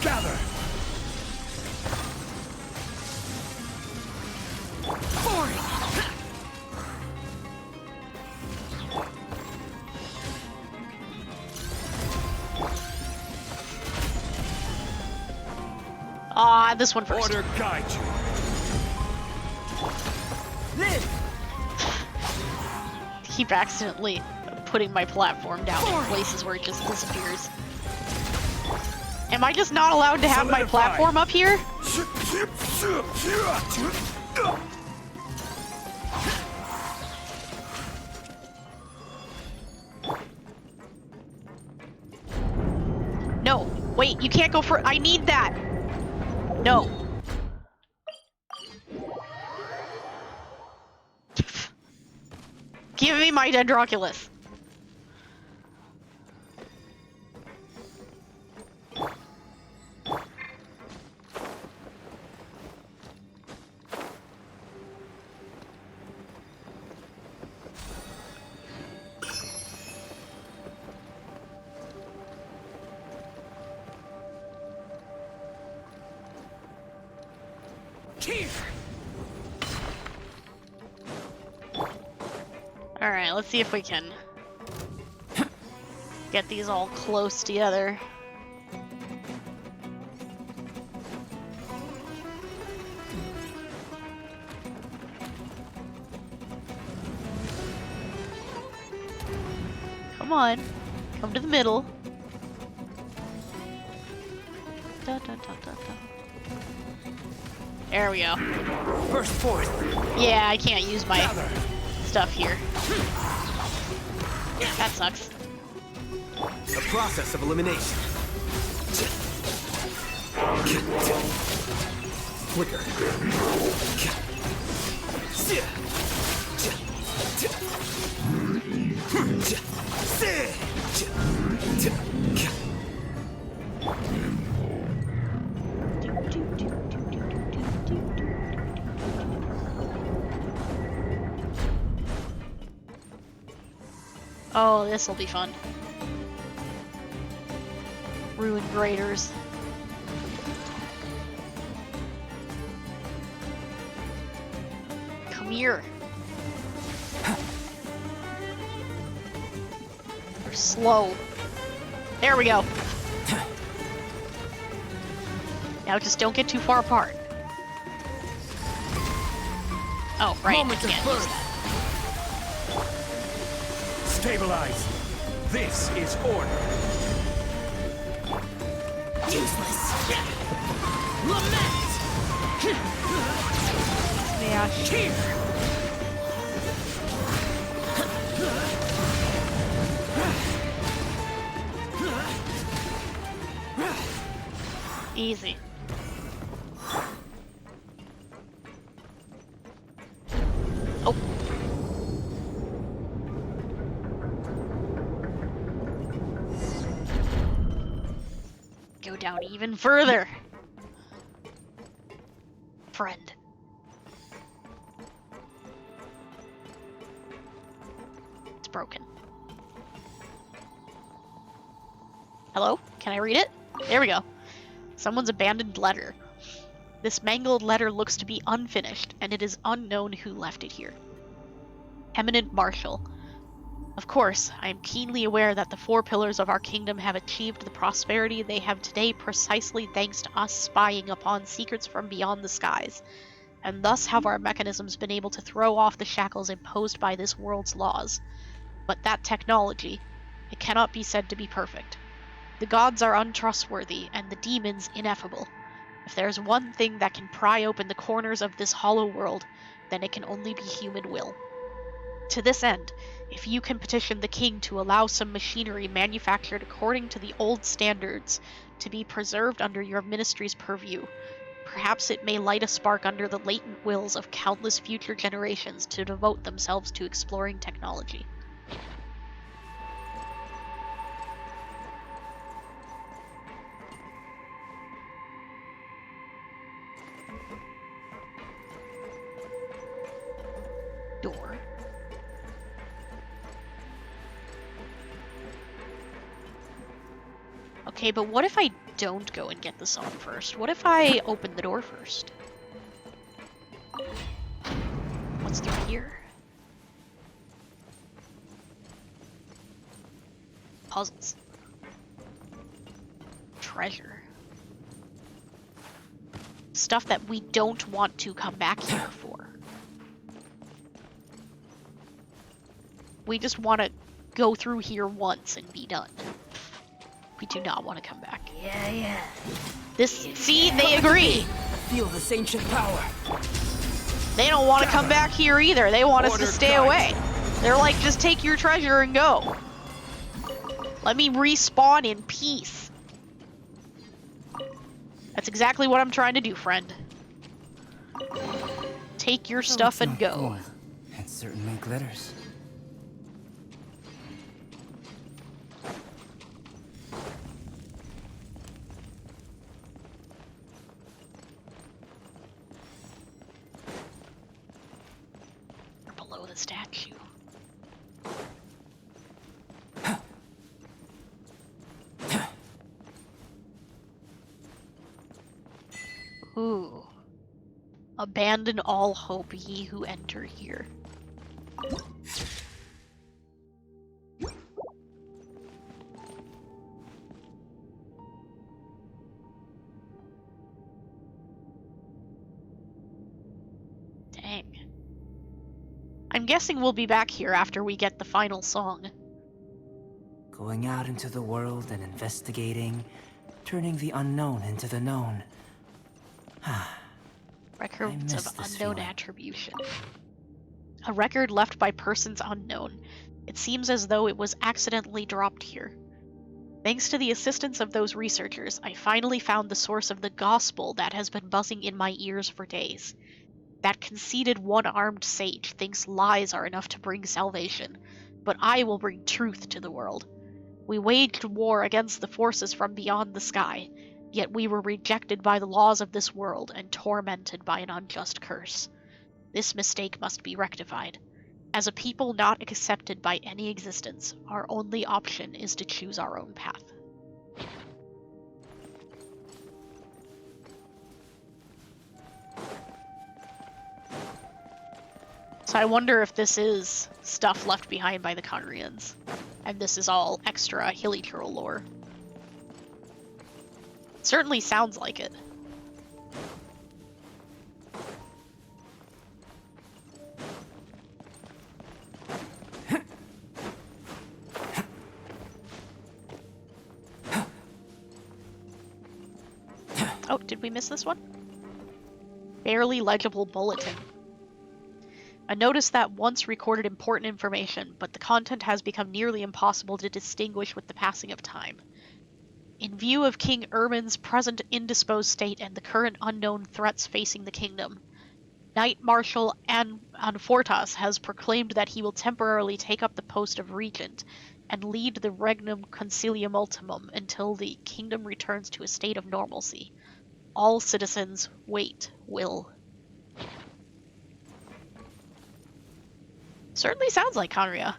Speaker 4: Gather!
Speaker 1: Ah, this one first.
Speaker 4: Order guide you.
Speaker 6: Live!
Speaker 1: Keep accidentally putting my platform down in places where it just disappears. Am I just not allowed to have my
Speaker 4: Solidify.
Speaker 1: platform up here? No, wait, you can't go for- I need that! No. Give me my Dendroculus. Alright, let's see if we can get these all close together. Come on, come to the middle. Da, da, da, da, da. There we go.
Speaker 6: Burst forth!
Speaker 1: Yeah, I can't use my stuff here. That sucks.
Speaker 6: A process of elimination. Flicker.
Speaker 1: Oh, this'll be fun. Ruin graders. Come here. You're slow. There we go. Now just don't get too far apart. Oh, right.
Speaker 6: Moment of
Speaker 1: I can't use
Speaker 6: birth.
Speaker 1: that.
Speaker 4: Stabilize. This is order.
Speaker 6: Useless. Lament.
Speaker 1: Smash.
Speaker 6: Here.
Speaker 1: Easy. Oh. Go down even further. Friend. It's broken. Hello? Can I read it? There we go. Someone's abandoned letter. This mangled letter looks to be unfinished, and it is unknown who left it here. Eminent Marshal. Of course, I am keenly aware that the four pillars of our kingdom have achieved the prosperity they have today precisely thanks to us spying upon secrets from beyond the skies, and thus have our mechanisms been able to throw off the shackles imposed by this world's laws. But that technology, it cannot be said to be perfect. The gods are untrustworthy, and the demons ineffable. If there's one thing that can pry open the corners of this hollow world, then it can only be human will. To this end, if you can petition the king to allow some machinery manufactured according to the old standards to be preserved under your ministry's purview, perhaps it may light a spark under the latent wills of countless future generations to devote themselves to exploring technology. Door. Okay, but what if I don't go and get the song first? What if I open the door first? What's through here? Puzzles. Treasure. Stuff that we don't want to come back here for. We just want to go through here once and be done. We do not want to come back.
Speaker 6: Yeah.
Speaker 1: See, they agree.
Speaker 6: Feel this ancient power.
Speaker 1: They don't want to come back here either. They want us to stay away. They're like, just take your treasure and go. Let me respawn in peace. That's exactly what I'm trying to do, friend. Take your stuff and go.
Speaker 7: Gold. It certainly glitters.
Speaker 1: We're below the statue. Ooh. Abandon all hope, ye who enter here. Dang. I'm guessing we'll be back here after we get the final song.
Speaker 7: Going out into the world and investigating, turning the unknown into the known.
Speaker 1: Records
Speaker 7: miss
Speaker 1: of
Speaker 7: this
Speaker 1: unknown
Speaker 7: feeling.
Speaker 1: attribution. A record left by persons unknown. It seems as though it was accidentally dropped here. Thanks to the assistance of those researchers, I finally found the source of the gospel that has been buzzing in my ears for days. That conceited one-armed sage thinks lies are enough to bring salvation, but I will bring truth to the world. We waged war against the forces from beyond the sky, yet we were rejected by the laws of this world and tormented by an unjust curse. This mistake must be rectified. As a people not accepted by any existence, our only option is to choose our own path. So I wonder if this is stuff left behind by the Conrians, and this is all extra Hilichurl lore. Certainly sounds like it. Oh, did we miss this one? Barely legible bulletin. A notice that once recorded important information, but the content has become nearly impossible to distinguish with the passing of time. In view of King Ermin's present indisposed state and the current unknown threats facing the kingdom, Knight Marshal Anfortas has proclaimed that he will temporarily take up the post of regent and lead the Regnum Concilium Ultimum until the kingdom returns to a state of normalcy. All citizens wait will. Certainly sounds like Conria.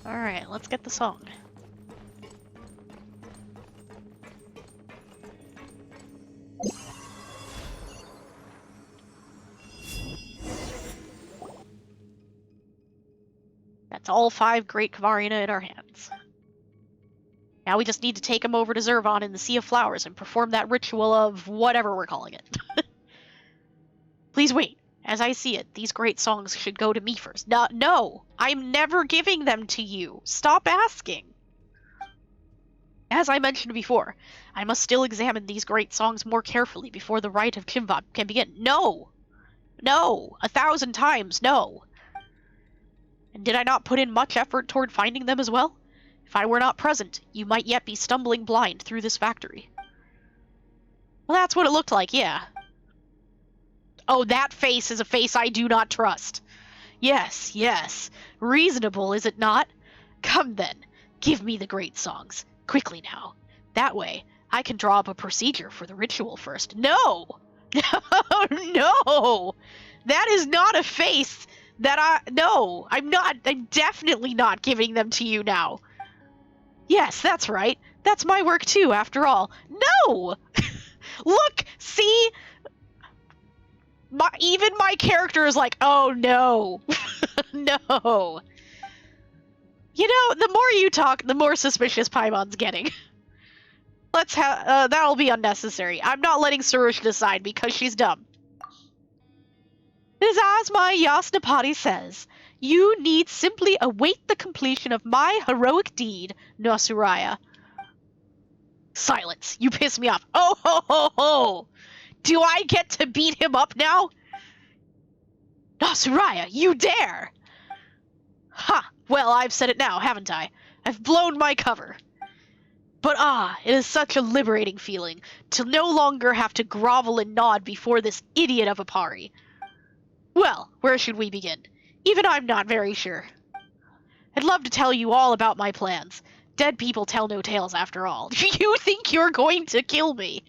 Speaker 1: Alright, let's get the song. That's all 5 Great Kvarina in our hands. Now we just need to take him over to Zervon in the Sea of Flowers and perform that ritual of whatever we're calling it. Please wait. As I see it, these great songs should go to me first. No! I'm never giving them to you! Stop asking! As I mentioned before, I must still examine these great songs more carefully before the rite of Chimvad can begin. No! No! 1,000 times no! And did I not put in much effort toward finding them as well? If I were not present, you might yet be stumbling blind through this factory. Well, that's what it looked like, yeah. Oh, that face is a face I do not trust. Yes, yes. Reasonable, is it not? Come then, give me the great songs. Quickly now. That way, I can draw up a procedure for the ritual first. No! No! That is not a face that No, I'm definitely not giving them to you now. Yes, that's right. That's my work too, after all. No! Look! See? Even my character is like, oh no. No. You know, the more you talk, the more suspicious Paimon's getting. Let's have, that'll be unnecessary. I'm not letting Surush decide because she's dumb. It is as my Yasnapati says. You need simply await the completion of my heroic deed, Nasuraya. Silence. You piss me off. Oh ho ho ho! Do I get to beat him up now? Nasuraya, you dare! Ha! Well, I've said it now, haven't I? I've blown my cover. But it is such a liberating feeling to no longer have to grovel and nod before this idiot of a Pari. Well, where should we begin? Even I'm not very sure. I'd love to tell you all about my plans. Dead people tell no tales after all. You think you're going to kill me?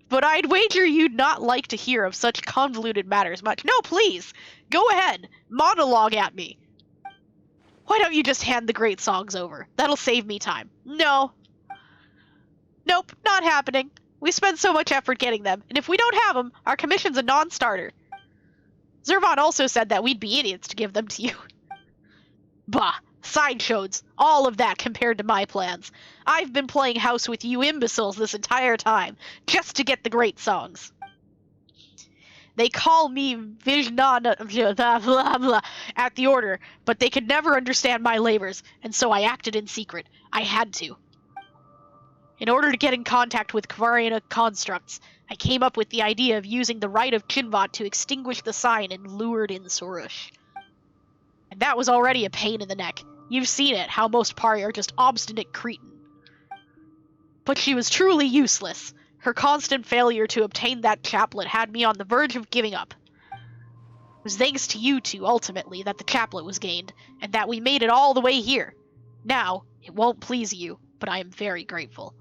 Speaker 1: But I'd wager you'd not like to hear of such convoluted matters much. No, please! Go ahead! Monologue at me! Why don't you just hand the great songs over? That'll save me time. No. Nope, not happening. We spent so much effort getting them, and if we don't have them, our commission's a non-starter. Zervan also said that we'd be idiots to give them to you. Bah, sideshows, all of that compared to my plans. I've been playing house with you imbeciles this entire time, just to get the great songs. They call me Vijnana blah, blah, blah, at the order, but they could never understand my labors, and so I acted in secret. I had to. In order to get in contact with Kvarina constructs, I came up with the idea of using the rite of Chinvat to extinguish the sign and lured in Sorush. And that was already a pain in the neck. You've seen it, how most Pari are just obstinate cretin. But she was truly useless. Her constant failure to obtain that chaplet had me on the verge of giving up. It was thanks to you two, ultimately, that the chaplet was gained, and that we made it all the way here. Now, it won't please you, but I am very grateful.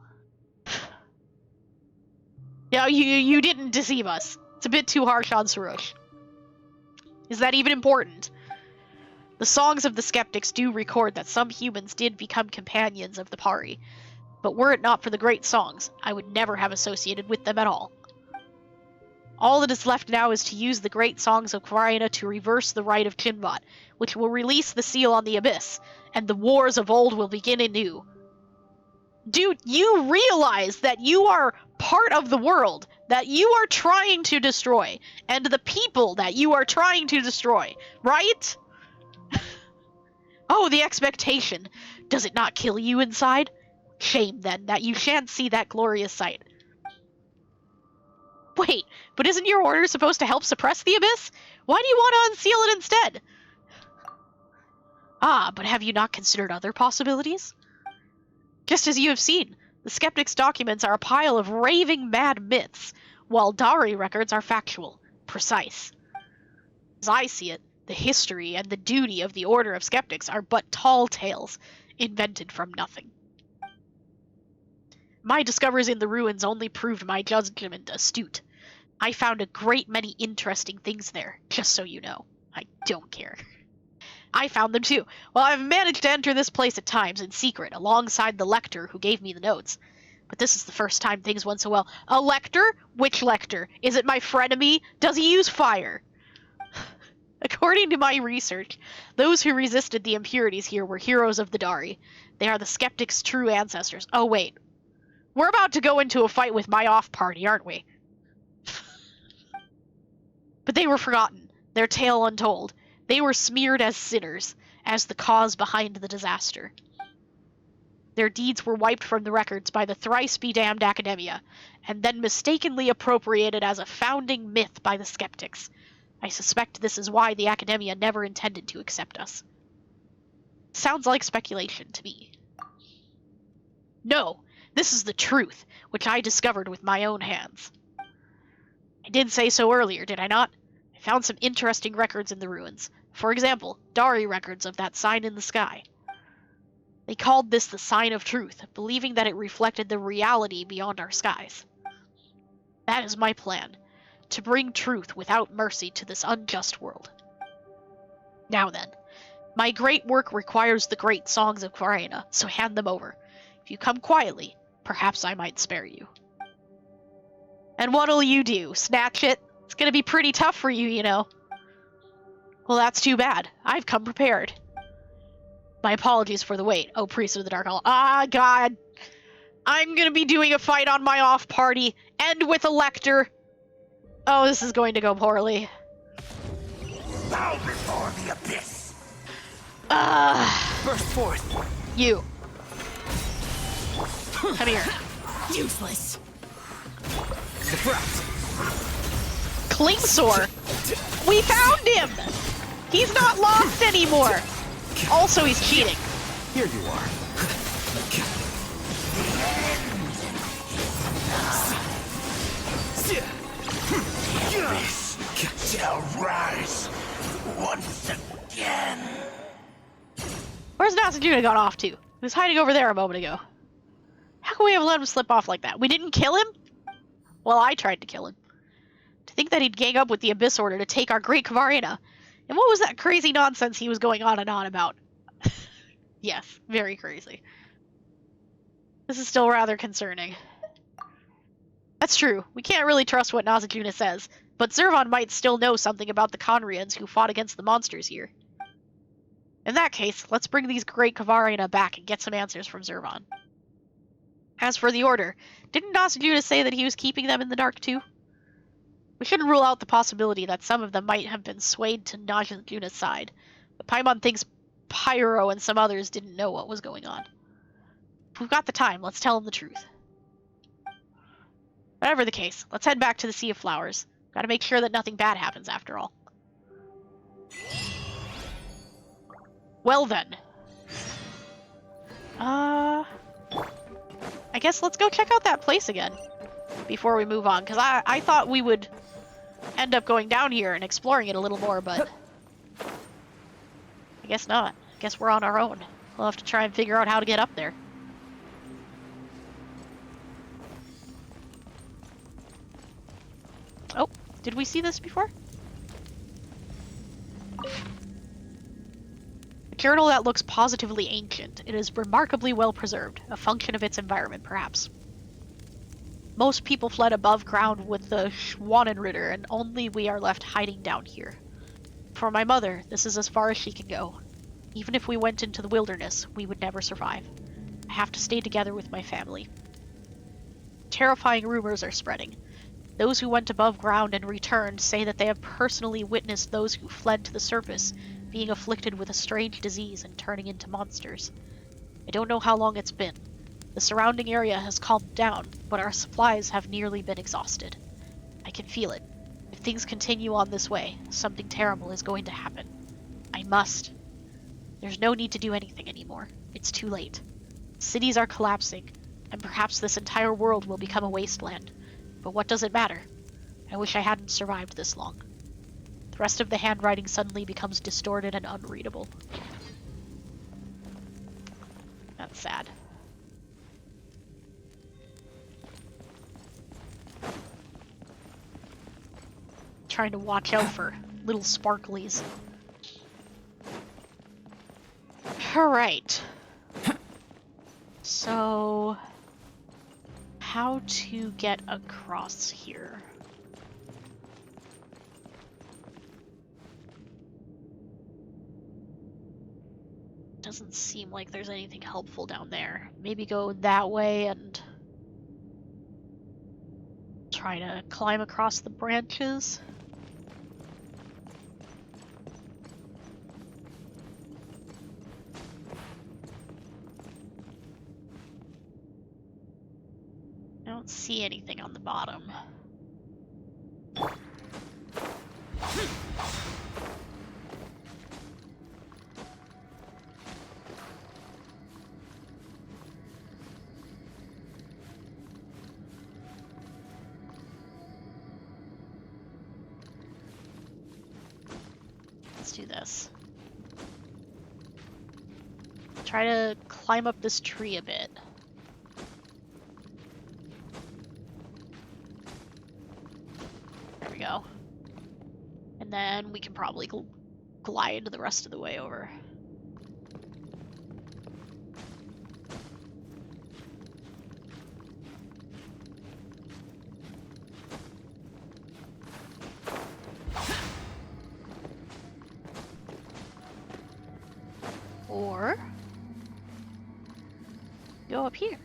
Speaker 1: No, you didn't deceive us. It's a bit too harsh on Surush. Is that even important? The songs of the skeptics do record that some humans did become companions of the Pari, but were it not for the great songs, I would never have associated with them at all. All that is left now is to use the great songs of Kvarina to reverse the rite of Chinvat, which will release the seal on the abyss, and the wars of old will begin anew. Dude, you realize that you are part of the world that you are trying to destroy, and the people that you are trying to destroy, right? Oh, the expectation. Does it not kill you inside? Shame, then, that you shan't see that glorious sight. Wait, but isn't your order supposed to help suppress the abyss? Why do you want to unseal it instead? But have you not considered other possibilities? Just as you have seen, the skeptics' documents are a pile of raving mad myths, while Dari records are factual, precise. As I see it, the history and the duty of the Order of Skeptics are but tall tales, invented from nothing. My discoveries in the ruins only proved my judgment astute. I found a great many interesting things there, just so you know. I don't care. I found them too. Well, I've managed to enter this place at times in secret, alongside the lector who gave me the notes. But this is the first time things went so well. A lector? Which lector? Is it my frenemy? Does he use fire? According to my research, those who resisted the impurities here were heroes of the Dari. They are the skeptics' true ancestors. Oh, wait. We're about to go into a fight with my off-party, aren't we? But they were forgotten, their tale untold. They were smeared as sinners, as the cause behind the disaster. Their deeds were wiped from the records by the thrice-be-damned academia, and then mistakenly appropriated as a founding myth by the skeptics. I suspect this is why the academia never intended to accept us. Sounds like speculation to me. No, this is the truth, which I discovered with my own hands. I did say so earlier, did I not? I found some interesting records in the ruins. For example, Dari records of that sign in the sky. They called this the sign of truth, believing that it reflected the reality beyond our skies. That is my plan, to bring truth without mercy to this unjust world. Now then, my great work requires the great songs of Kvarina, so hand them over. If you come quietly, perhaps I might spare you. And what'll you do? Snatch it? It's gonna be pretty tough for you, you know. Well, that's too bad. I've come prepared. My apologies for the wait. Oh, Priest of the Dark Hall. Ah, God. I'm gonna be doing a fight on my off party, and with a lector. Oh, this is going to go poorly.
Speaker 4: Bow before the abyss.
Speaker 6: Burst forth.
Speaker 1: You. Come here.
Speaker 6: Useless. Deflect.
Speaker 1: Klingsor! We found him! He's not lost anymore! Also, he's cheating.
Speaker 2: Here you are.
Speaker 4: This shall rise once again.
Speaker 1: Where's Nasajuna got off to? He was hiding over there a moment ago. How can we have let him slip off like that? We didn't kill him? Well, I tried to kill him. To think that he'd gang up with the Abyss Order to take our great Kavarina. And what was that crazy nonsense he was going on and on about? Yes, very crazy. This is still rather concerning. That's true. We can't really trust what Nazajuna says, but Zervan might still know something about the Conrians who fought against the monsters here. In that case, let's bring these great Kavarina back and get some answers from Zervan. As for the Order, didn't Nazajuna say that he was keeping them in the dark too? We shouldn't rule out the possibility that some of them might have been swayed to Najajuna's side, but Paimon thinks Pyro and some others didn't know what was going on. If we've got the time, let's tell him the truth. Whatever the case, let's head back to the Sea of Flowers. Gotta make sure that nothing bad happens after all. Well then. I guess let's go check out that place again before we move on, because I thought we would end up going down here and exploring it a little more, but I guess not. I guess we're on our own. We'll have to try and figure out how to get up there. Oh, did we see this before? A journal that looks positively ancient. It is remarkably well preserved, a function of its environment, perhaps. Most people fled above ground with the Schwanenritter, and only we are left hiding down here. For my mother, this is as far as she can go. Even if we went into the wilderness, we would never survive. I have to stay together with my family. Terrifying rumors are spreading. Those who went above ground and returned say that they have personally witnessed those who fled to the surface being afflicted with a strange disease and turning into monsters. I don't know how long it's been. The surrounding area has calmed down, but our supplies have nearly been exhausted. I can feel it. If things continue on this way, something terrible is going to happen. I must. There's no need to do anything anymore. It's too late. Cities are collapsing, and perhaps this entire world will become a wasteland. But what does it matter? I wish I hadn't survived this long. The rest of the handwriting suddenly becomes distorted and unreadable. That's sad. Trying to watch out for little sparklies. Alright. So... how to get across here? Doesn't seem like there's anything helpful down there. Maybe go that way and try to climb across the branches. I don't see anything on the bottom. Let's do this. Try to climb up this tree a bit. There we go. And then we can probably glide the rest of the way over. Or go up here.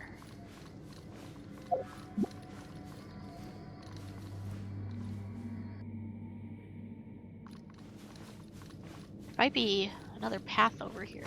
Speaker 1: Might be another path over here.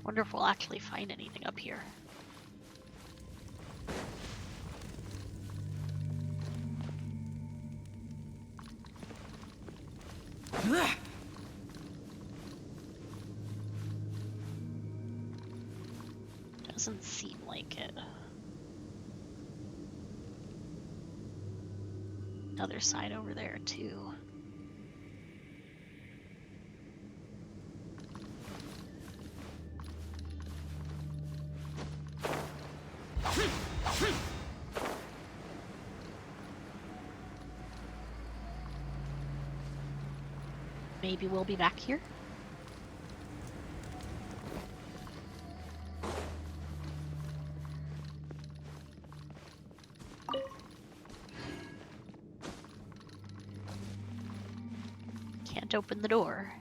Speaker 1: Wonder if we'll actually find anything up here. Doesn't seem like it. Other side over there too. Maybe we'll be back here. Can't open the door.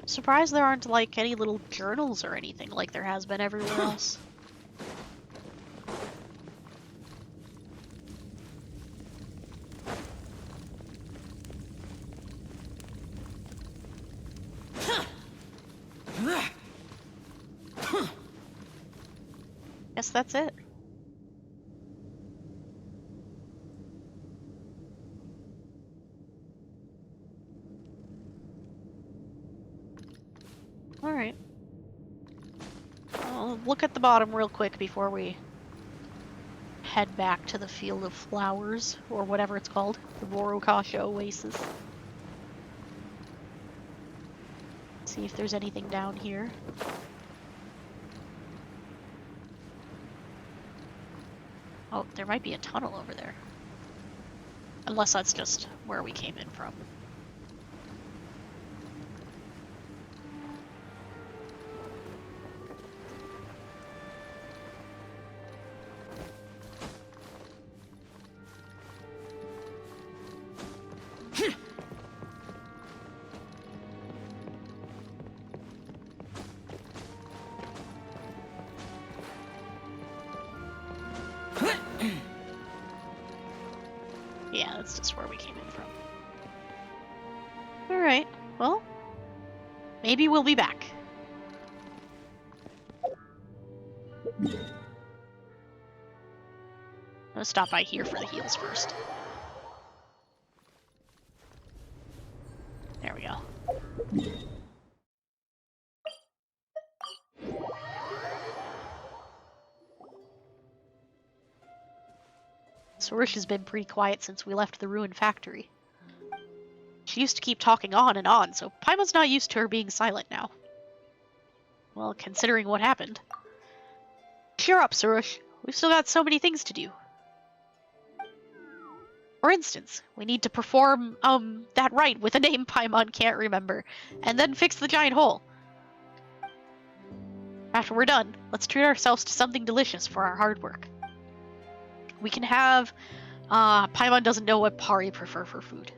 Speaker 1: Surprised there aren't like any little journals or anything like there has been everywhere else. Guess that's it. Alright. I'll look at the bottom real quick before we head back to the Field of Flowers, or whatever it's called. The Vorokasha Oasis. See if there's anything down here. Oh, there might be a tunnel over there. Unless that's just where we came in from. Yeah, that's just where we came in from. Alright, well, maybe we'll be back. I'm gonna stop by here for the heals first. There we go. Sorish has been pretty quiet since we left the ruined factory. She used to keep talking on and on, so Paimon's not used to her being silent now. Well, considering what happened. Cheer up, Sorish. We've still got so many things to do. For instance, we need to perform, that rite with a name Paimon can't remember, and then fix the giant hole. After we're done, let's treat ourselves to something delicious for our hard work. We can have, Paimon doesn't know what Pari prefer for food.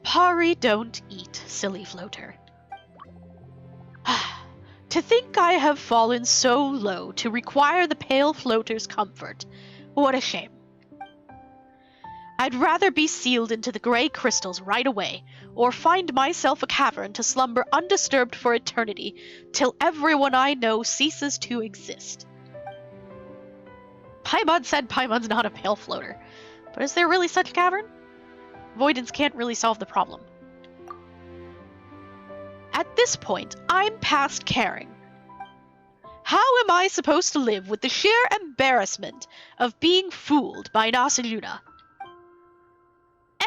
Speaker 1: Pari don't eat, silly floater. To think I have fallen so low to require the pale floater's comfort. What a shame. I'd rather be sealed into the gray crystals right away, or find myself a cavern to slumber undisturbed for eternity, till everyone I know ceases to exist. Paimon said Paimon's not a pale floater, but is there really such a cavern? Avoidance can't really solve the problem. At this point, I'm past caring. How am I supposed to live with the sheer embarrassment of being fooled by Nasaluna?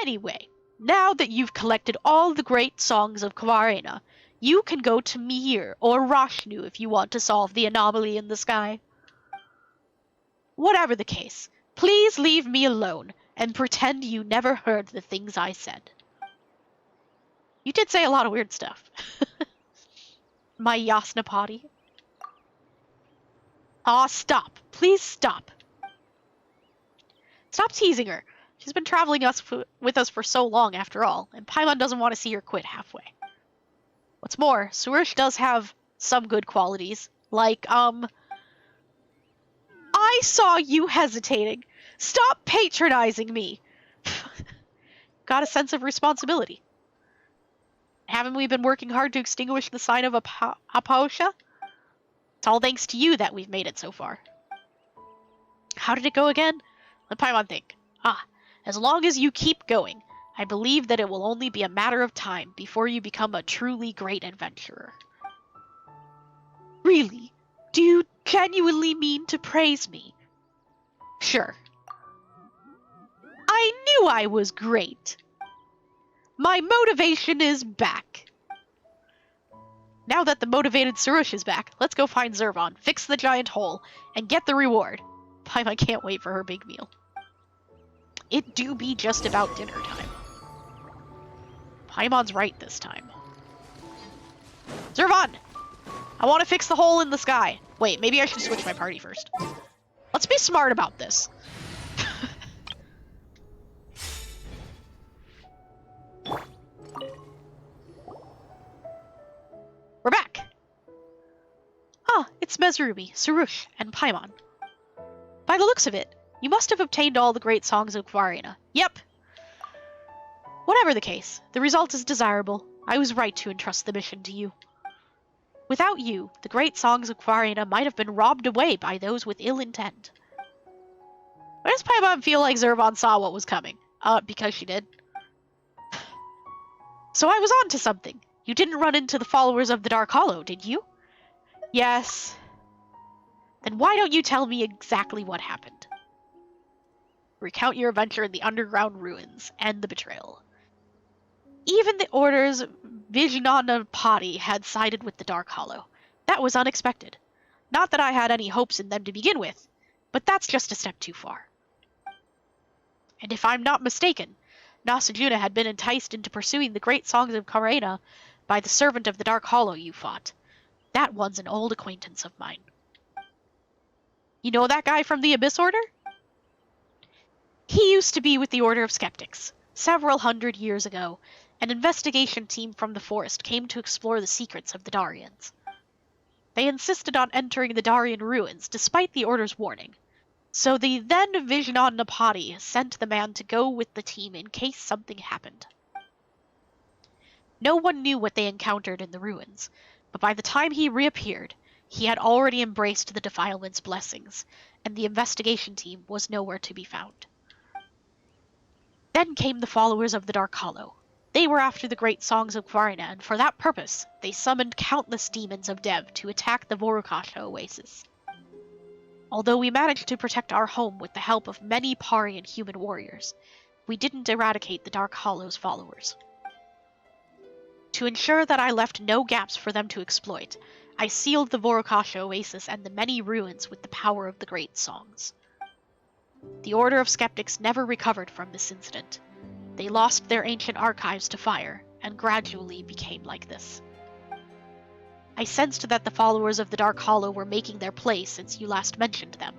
Speaker 1: Anyway, now that you've collected all the great songs of Kvarena, you can go to Mihir or Rashnu if you want to solve the anomaly in the sky. Whatever the case, please leave me alone and pretend you never heard the things I said. You did say a lot of weird stuff. My Yasnapati. Aw, stop. Please stop. Stop teasing her. She's been traveling with us for so long after all, and Paimon doesn't want to see her quit halfway. What's more, Suresh does have some good qualities, like, I saw you hesitating. Stop patronizing me. Got a sense of responsibility. Haven't we been working hard to extinguish the sign of Apaosha? It's all thanks to you that we've made it so far. How did it go again? Let Paimon think. As long as you keep going, I believe that it will only be a matter of time before you become a truly great adventurer. Really? Do you genuinely mean to praise me? Sure. I knew I was great. My motivation is back. Now that the motivated Surush is back, let's go find Zervon, fix the giant hole, and get the reward. Paimon can't wait for her big meal. It do be just about dinner time. Paimon's right this time. Zervon! I want to fix the hole in the sky. Wait, maybe I should switch my party first. Let's be smart about this. We're back! It's Mezarumi, Surush, and Paimon. By the looks of it, you must have obtained all the great songs of Kvarena. Yep! Whatever the case, the result is desirable. I was right to entrust the mission to you. Without you, the great songs of Kvarena might have been robbed away by those with ill intent. Why does Paimon feel like Zervon saw what was coming? Because she did. So I was on to something. You didn't run into the followers of the Dark Hollow, did you? Yes. Then why don't you tell me exactly what happened? Recount your adventure in the underground ruins and the betrayal. Even the Order's Vijnanapati had sided with the Dark Hollow. That was unexpected. Not that I had any hopes in them to begin with, but that's just a step too far. And if I'm not mistaken, Nasajuna had been enticed into pursuing the great songs of Kvarena by the servant of the Dark Hollow you fought. That one's an old acquaintance of mine. You know that guy from the Abyss Order? He used to be with the Order of Skeptics. Several hundred years ago, an investigation team from the forest came to explore the secrets of the Darians. They insisted on entering the Darian ruins, despite the Order's warning. So the then Vijnanapati sent the man to go with the team in case something happened. No one knew what they encountered in the ruins, but by the time he reappeared, he had already embraced the defilement's blessings, and the investigation team was nowhere to be found. Then came the followers of the Dark Hollow. They were after the great songs of Kvarena, and for that purpose, they summoned countless demons of Dev to attack the Vorukasha oasis. Although we managed to protect our home with the help of many Pari and human warriors, we didn't eradicate the Dark Hollow's followers. To ensure that I left no gaps for them to exploit, I sealed the Vorukasha oasis and the many ruins with the power of the great songs. The Order of Skeptics never recovered from this incident. They lost their ancient archives to fire, and gradually became like this. I sensed that the followers of the Dark Hollow were making their play since you last mentioned them,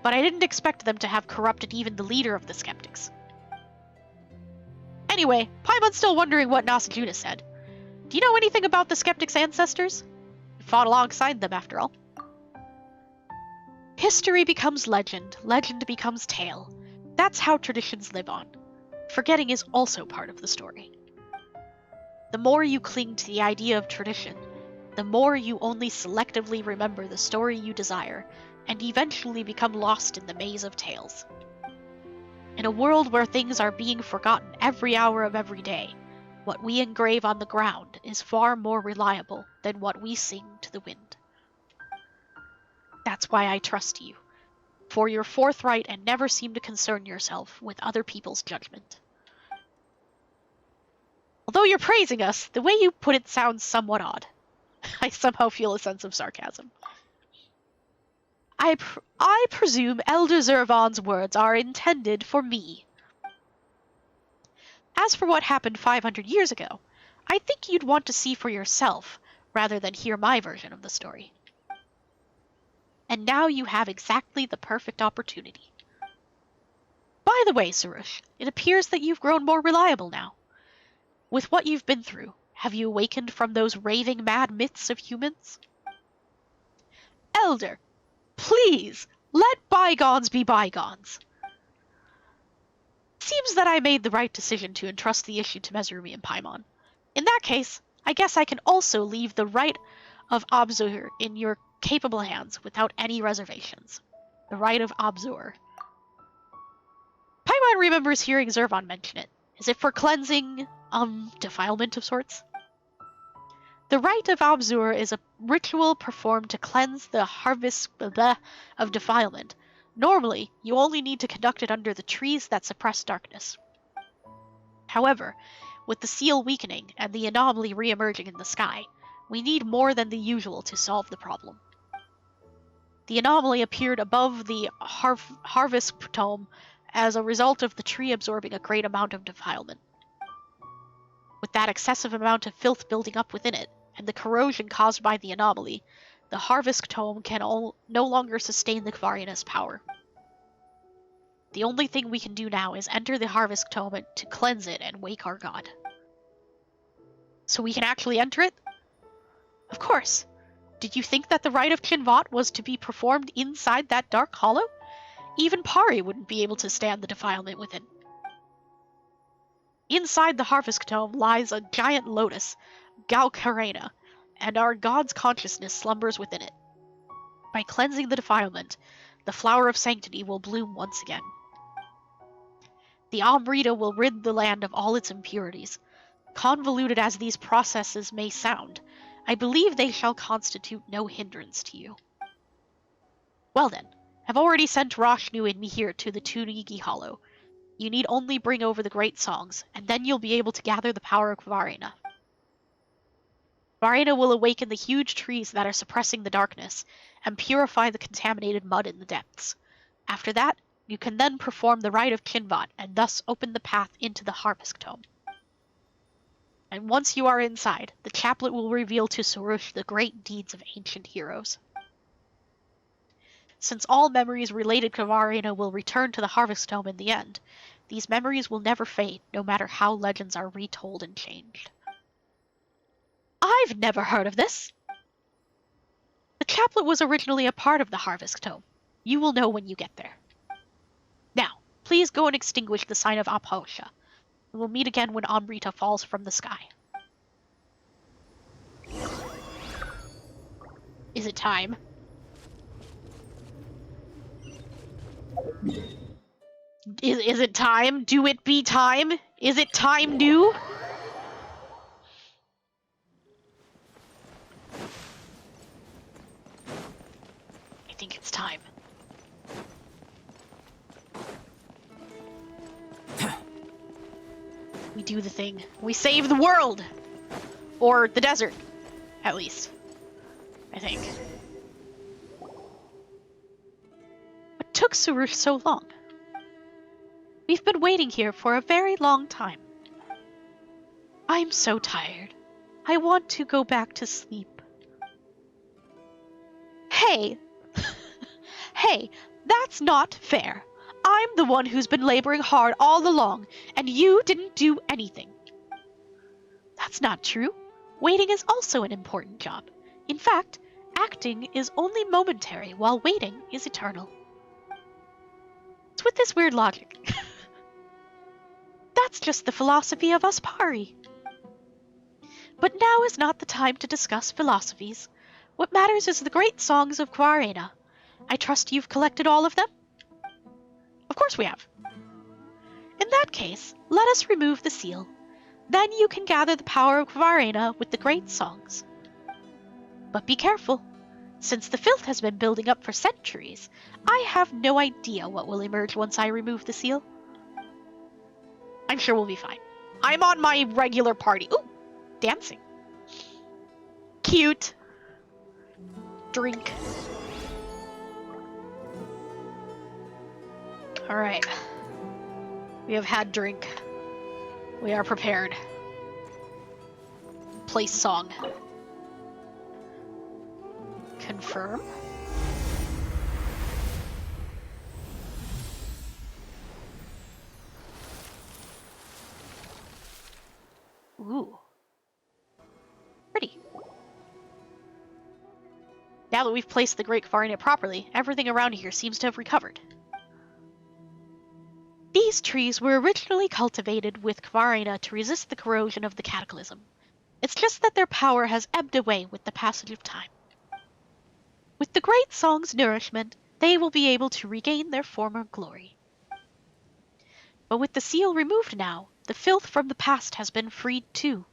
Speaker 1: but I didn't expect them to have corrupted even the leader of the Skeptics. Anyway, Paimon's still wondering what Nasajuna said. Do you know anything about the Skeptics' ancestors? You fought alongside them, after all. History becomes legend, legend becomes tale. That's how traditions live on. Forgetting is also part of the story. The more you cling to the idea of tradition, the more you only selectively remember the story you desire, and eventually become lost in the maze of tales. In a world where things are being forgotten every hour of every day, what we engrave on the ground is far more reliable than what we sing to the wind. That's why I trust you, for you're forthright and never seem to concern yourself with other people's judgment. Although you're praising us, the way you put it sounds somewhat odd. I somehow feel a sense of sarcasm. I presume Elder Zervon's words are intended for me. As for what happened 500 years ago, I think you'd want to see for yourself, rather than hear my version of the story. And now you have exactly the perfect opportunity. By the way, Surush, it appears that you've grown more reliable now. With what you've been through, have you awakened from those raving mad myths of humans? Elder, please, let bygones be bygones. Seems that I made the right decision to entrust the issue to Mezarumi and Paimon. In that case, I guess I can also leave the right of Abzur in your capable hands without any reservations. The right of Abzur. Paimon remembers hearing Zervon mention it. Is it for cleansing, defilement of sorts? The rite of Abzur is a ritual performed to cleanse the harvest of defilement. Normally, you only need to conduct it under the trees that suppress darkness. However, with the seal weakening and the anomaly re-emerging in the sky, we need more than the usual to solve the problem. The anomaly appeared above the harvest tome as a result of the tree absorbing a great amount of defilement. With that excessive amount of filth building up within it, and the corrosion caused by the anomaly, the harvest tome can no longer sustain the Kvarina's power. The only thing we can do now is enter the harvest tome to cleanse it and wake our god. So we can actually enter it? Of course. Did you think that the rite of Chinvat was to be performed inside that dark hollow? Even Pari wouldn't be able to stand the defilement within. Inside the harvest tome lies a giant lotus, Galkarena, and our god's consciousness slumbers within it. By cleansing the defilement, the flower of sanctity will bloom once again. The Amrita will rid the land of all its impurities. Convoluted as these processes may sound, I believe they shall constitute no hindrance to you. Well then, I've already sent Roshnu and me here to the Tunigi Hollow. You need only bring over the great songs, and then you'll be able to gather the power of Kvarina. Kvarina will awaken the huge trees that are suppressing the darkness, and purify the contaminated mud in the depths. After that, you can then perform the rite of Chinvat, and thus open the path into the harvest tome. And once you are inside, the chaplet will reveal to Surush the great deeds of ancient heroes. Since all memories related to Kvarina will return to the harvest tome in the end, these memories will never fade, no matter how legends are retold and changed. I've never heard of this! The chaplet was originally a part of the harvest tome. You will know when you get there. Now, please go and extinguish the sign of Aphosha. We'll meet again when Amrita falls from the sky. Is it time? Is it time? Do it be time? Is it time new? I think it's time. We do the thing. We save the world! Or the desert, at least. I think. What took Surush so long? We've been waiting here for a very long time. I'm so tired. I want to go back to sleep. Hey! Hey, that's not fair. I'm the one who's been laboring hard all along, and you didn't do anything. That's not true. Waiting is also an important job. In fact, acting is only momentary, while waiting is eternal. What's with this weird logic? That's just the philosophy of us Pari. But now is not the time to discuss philosophies. What matters is the great songs of Kvarina. I trust you've collected all of them? Of course we have. In that case, let us remove the seal. Then you can gather the power of Kvarina with the great songs. But be careful. Since the filth has been building up for centuries, I have no idea what will emerge once I remove the seal. I'm sure we'll be fine. I'm on my regular party. Ooh, dancing. Cute. Drink. Alright. We have had drink. We are prepared. Place song. Confirm. Ooh. Pretty. Now that we've placed the Great Kvarina properly, everything around here seems to have recovered. These trees were originally cultivated with Kvarina to resist the corrosion of the cataclysm. It's just that their power has ebbed away with the passage of time. With the Great Song's nourishment, they will be able to regain their former glory. But with the seal removed now, the filth from the past has been freed too.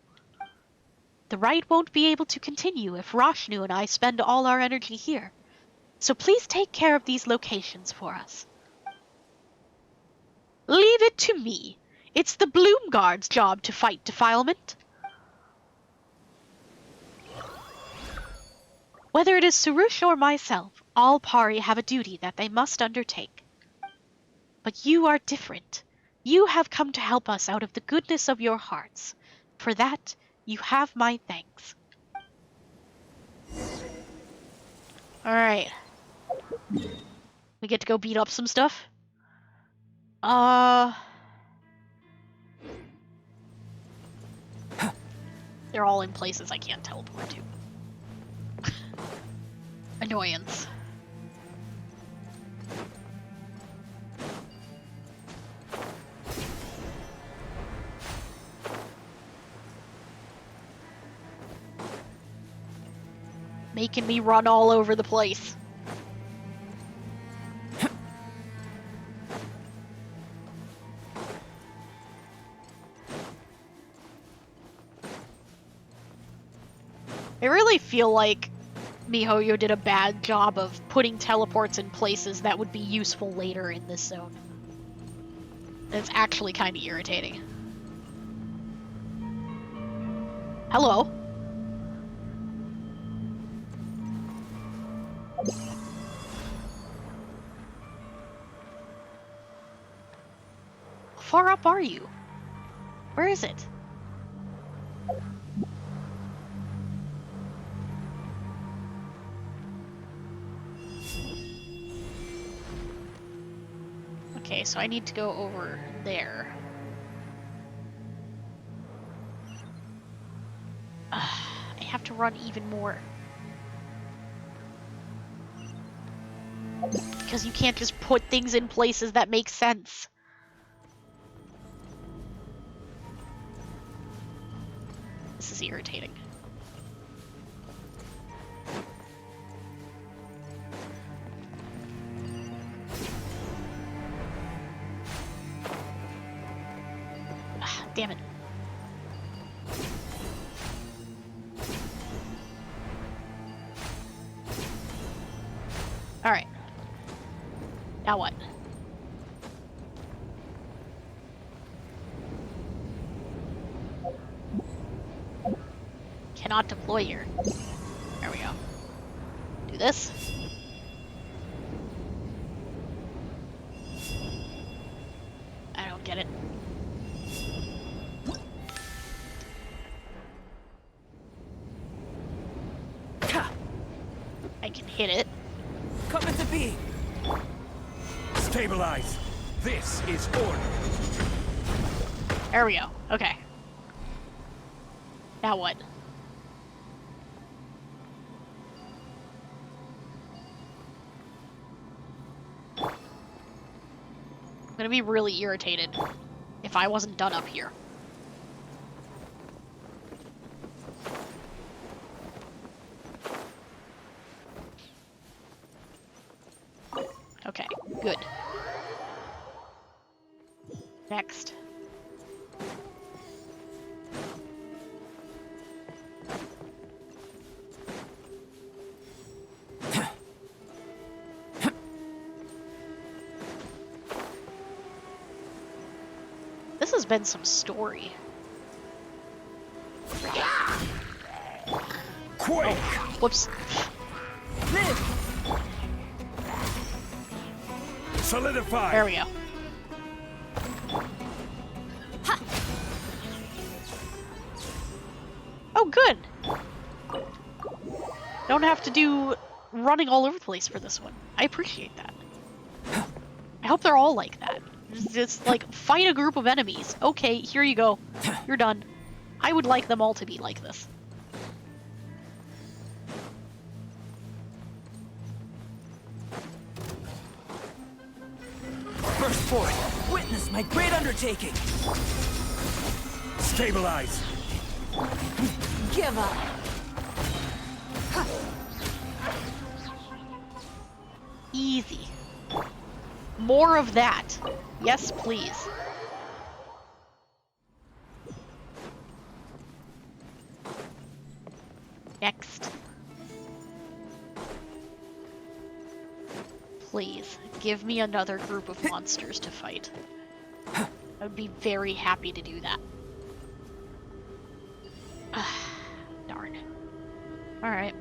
Speaker 1: The rite won't be able to continue if Rashnu and I spend all our energy here, so please take care of these locations for us. Leave it to me. It's the Bloom Guard's job to fight defilement. Whether it is Surush or myself, all Pari have a duty that they must undertake. But you are different. You have come to help us out of the goodness of your hearts. For that, you have my thanks. Alright. We get to go beat up some stuff? They're all in places I can't teleport to. Annoyance. Making me run all over the place. I really feel like MiHoYo did a bad job of putting teleports in places that would be useful later in this zone. It's actually kind of irritating. Hello. How far up are you? Where is it? Okay, so I need to go over there. I have to run even more. Because you can't just put things in places that make sense. This is irritating. Damn it. Alright. Now what? Cannot deploy here. There we go. Do this. I don't get it. I can hit it.
Speaker 6: Come into being.
Speaker 2: Stabilize. This is order.
Speaker 1: There we go. Okay. Now what? I'm gonna be really irritated if I wasn't done up here. Okay, good. Next. This has been some story.
Speaker 2: Quake!
Speaker 1: Whoops.
Speaker 6: Live!
Speaker 2: Solidify!
Speaker 1: There we go. Oh, good. Don't have to do running all over the place for this one. I appreciate that. I hope they're all like that. Just like fight a group of enemies. Okay, here you go. You're done. I would like them all to be like this.
Speaker 6: Burst forth! Witness my great undertaking!
Speaker 2: Stabilize!
Speaker 6: Give up!
Speaker 1: Easy. More of that. Yes, please. Next. Please, give me another group of monsters to fight. I would be very happy to do that. Darn. Alright.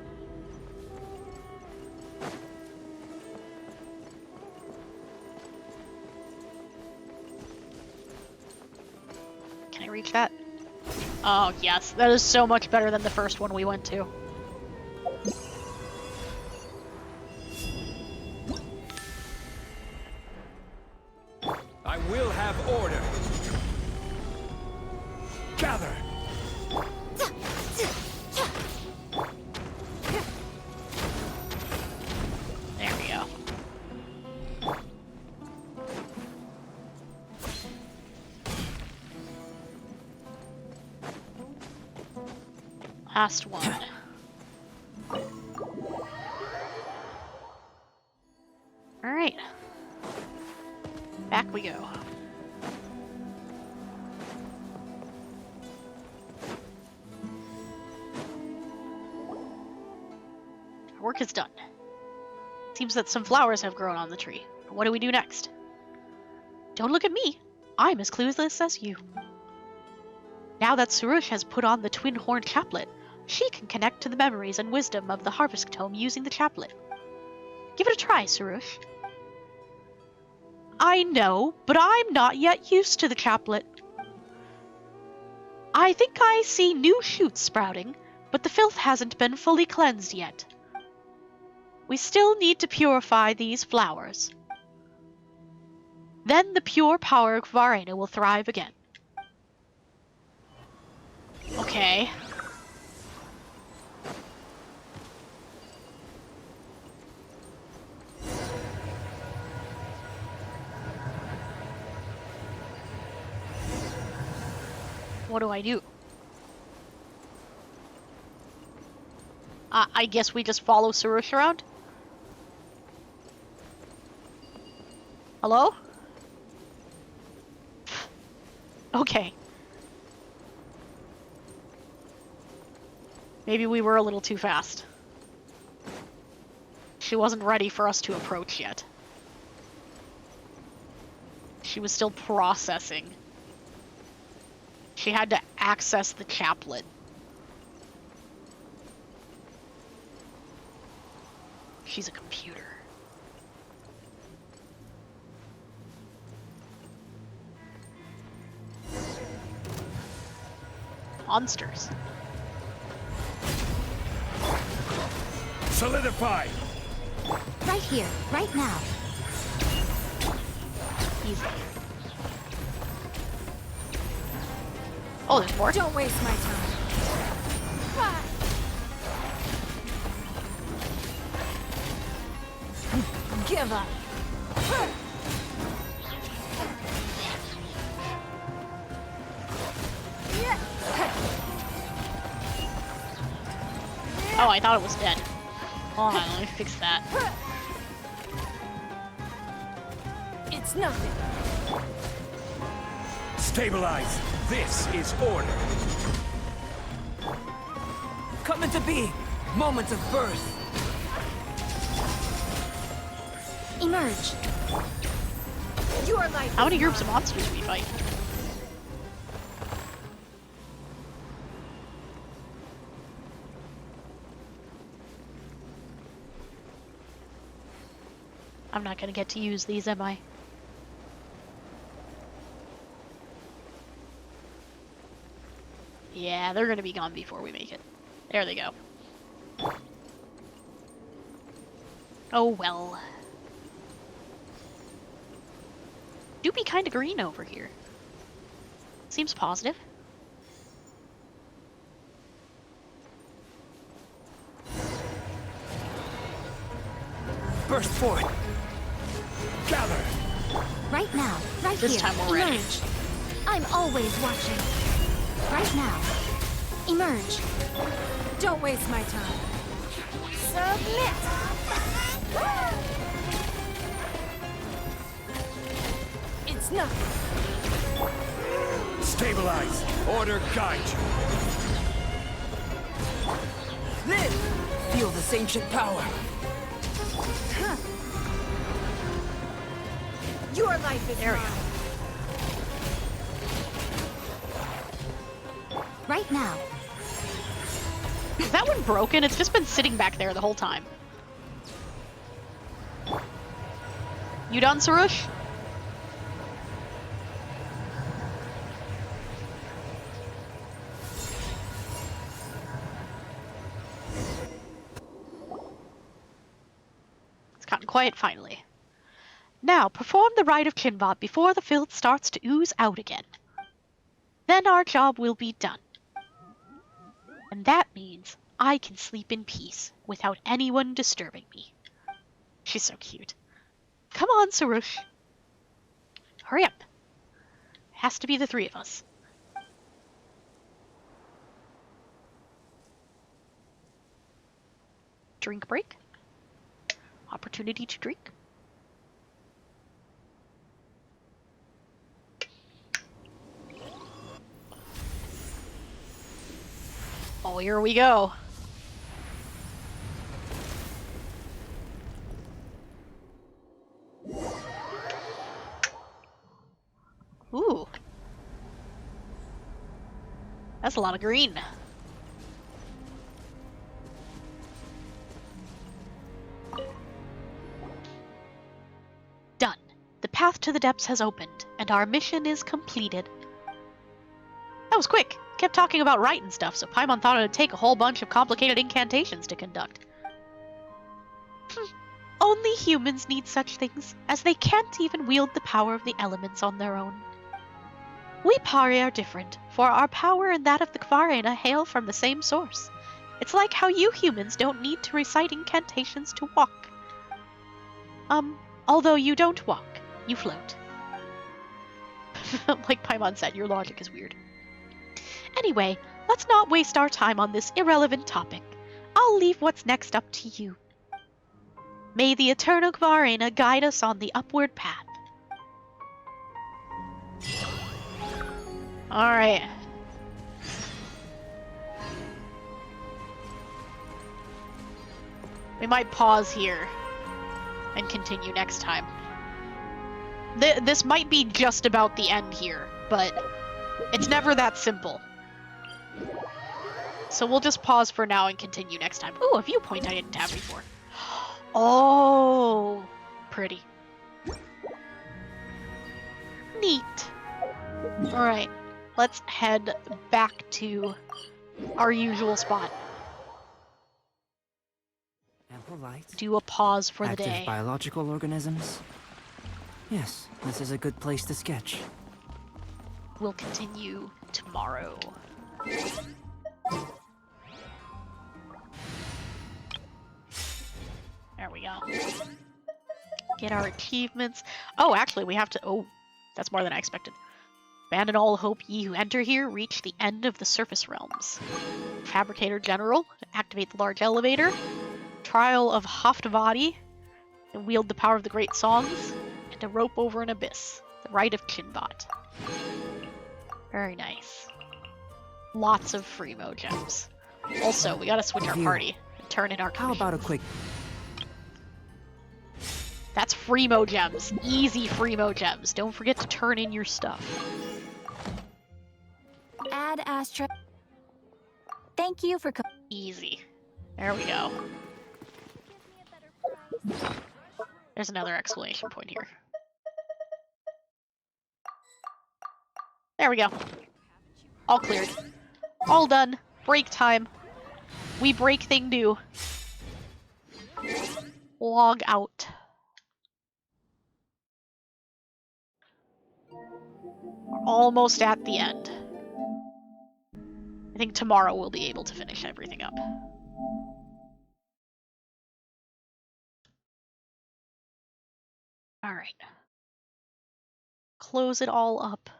Speaker 1: Can I reach that? Oh, yes. That is so much better than the first one we went to.
Speaker 2: I will have order! Gather!
Speaker 1: There we go. Last one. Alright. Back we go. Our work is done. Seems that some flowers have grown on the tree. What do we do next? Don't look at me. I'm as clueless as you. Now that Surush has put on the twin horn chaplet, she can connect to the memories and wisdom of the harvest tome using the chaplet. Give it a try, Surush. I know, but I'm not yet used to the chaplet. I think I see new shoots sprouting, but the filth hasn't been fully cleansed yet. We still need to purify these flowers. Then the pure power of Varena will thrive again. Okay. What do I do? I guess we just follow Surush around? Hello? Okay. Maybe we were a little too fast. She wasn't ready for us to approach yet. She was still processing. She had to access the chaplet. She's a computer. Monsters.
Speaker 2: Solidify!
Speaker 5: Right here, right now.
Speaker 1: Easy. Oh, there's more?
Speaker 3: Don't waste my time.
Speaker 6: Give up!
Speaker 1: Oh, I thought it was dead. Hold on, let me fix that.
Speaker 6: It's nothing!
Speaker 2: Stabilize! This is order!
Speaker 6: Come into being! Moments of birth!
Speaker 3: Emerge. Your life.
Speaker 1: How many groups of monsters do we fight? I'm not gonna get to use these, am I? Yeah, they're gonna be gone before we make it. There they go. Oh well. Do be kinda green over here. Seems positive.
Speaker 6: Burst forth.
Speaker 2: Gather.
Speaker 5: Right now. Right
Speaker 1: This
Speaker 5: here.
Speaker 1: time we're ready.
Speaker 5: Emerge. I'm always watching. Right now. Emerge.
Speaker 3: Don't waste my time.
Speaker 5: Submit.
Speaker 3: It's nothing.
Speaker 2: Stabilize. Order guide you.
Speaker 6: Live! Feel this ancient power.
Speaker 3: Your life is mine.
Speaker 5: Right now.
Speaker 1: Is that one broken? It's just been sitting back there the whole time. You done, Sarush? It's gotten quiet finally. Now, perform the rite of Kinbot before the filth starts to ooze out again. Then our job will be done. And that means I can sleep in peace without anyone disturbing me. She's so cute. Come on, Sarush. Hurry up. Has to be the three of us. Drink break. Opportunity to drink. Oh, here we go. Ooh. That's a lot of green. Done. The path to the depths has opened, and our mission is completed. That was quick. Kept talking about writing stuff, so Paimon thought it would take a whole bunch of complicated incantations to conduct. Only humans need such things, as they can't even wield the power of the elements on their own. We Pari are different, for our power and that of the Kvarena hail from the same source. It's like how you humans don't need to recite incantations to walk. Although you don't walk, you float. Like Paimon said, your logic is weird. Anyway, let's not waste our time on this irrelevant topic. I'll leave what's next up to you. May the eternal Kvarena guide us on the upward path. Alright. We might pause here and continue next time. This might be just about the end here, but it's never that simple. So we'll just pause for now and continue next time. Ooh, a viewpoint I didn't have before. Oh, pretty. Neat. Alright, let's head back to our usual spot.
Speaker 7: Ample light.
Speaker 1: Do a pause for the
Speaker 7: Active
Speaker 1: day.
Speaker 7: biological organisms. Yes, this is a good place to sketch.
Speaker 1: We'll continue tomorrow. There we go. Get our achievements. Oh, actually, we have to... Oh, that's more than I expected. Abandon all hope, ye who enter here. Reach the end of the surface realms. Fabricator General. Activate the large elevator. Trial of Haftavadi. And wield the power of the great songs. And a rope over an abyss. The rite of Kinbot. Very nice. Lots of Freemo gems. Also, we gotta switch our party and turn in our
Speaker 7: How
Speaker 1: commission.
Speaker 7: about a quick...
Speaker 1: That's Freemo gems. Easy Freemo gems. Don't forget to turn in your stuff.
Speaker 5: Add Astra. Thank you for
Speaker 1: Easy. There we go. There's another exclamation point here. There we go. All cleared. All done. Break time. We break thing do. Log out. We're almost at the end. I think tomorrow we'll be able to finish everything up. Alright. Close it all up.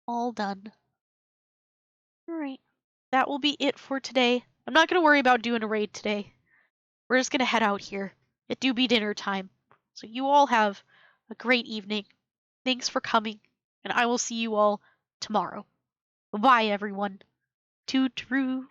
Speaker 1: All done. Alright. That will be it for today. I'm not gonna worry about doing a raid today. We're just gonna head out here. It do be dinner time. So you all have a great evening. Thanks for coming, and I will see you all tomorrow. Bye, everyone. Toot-roo.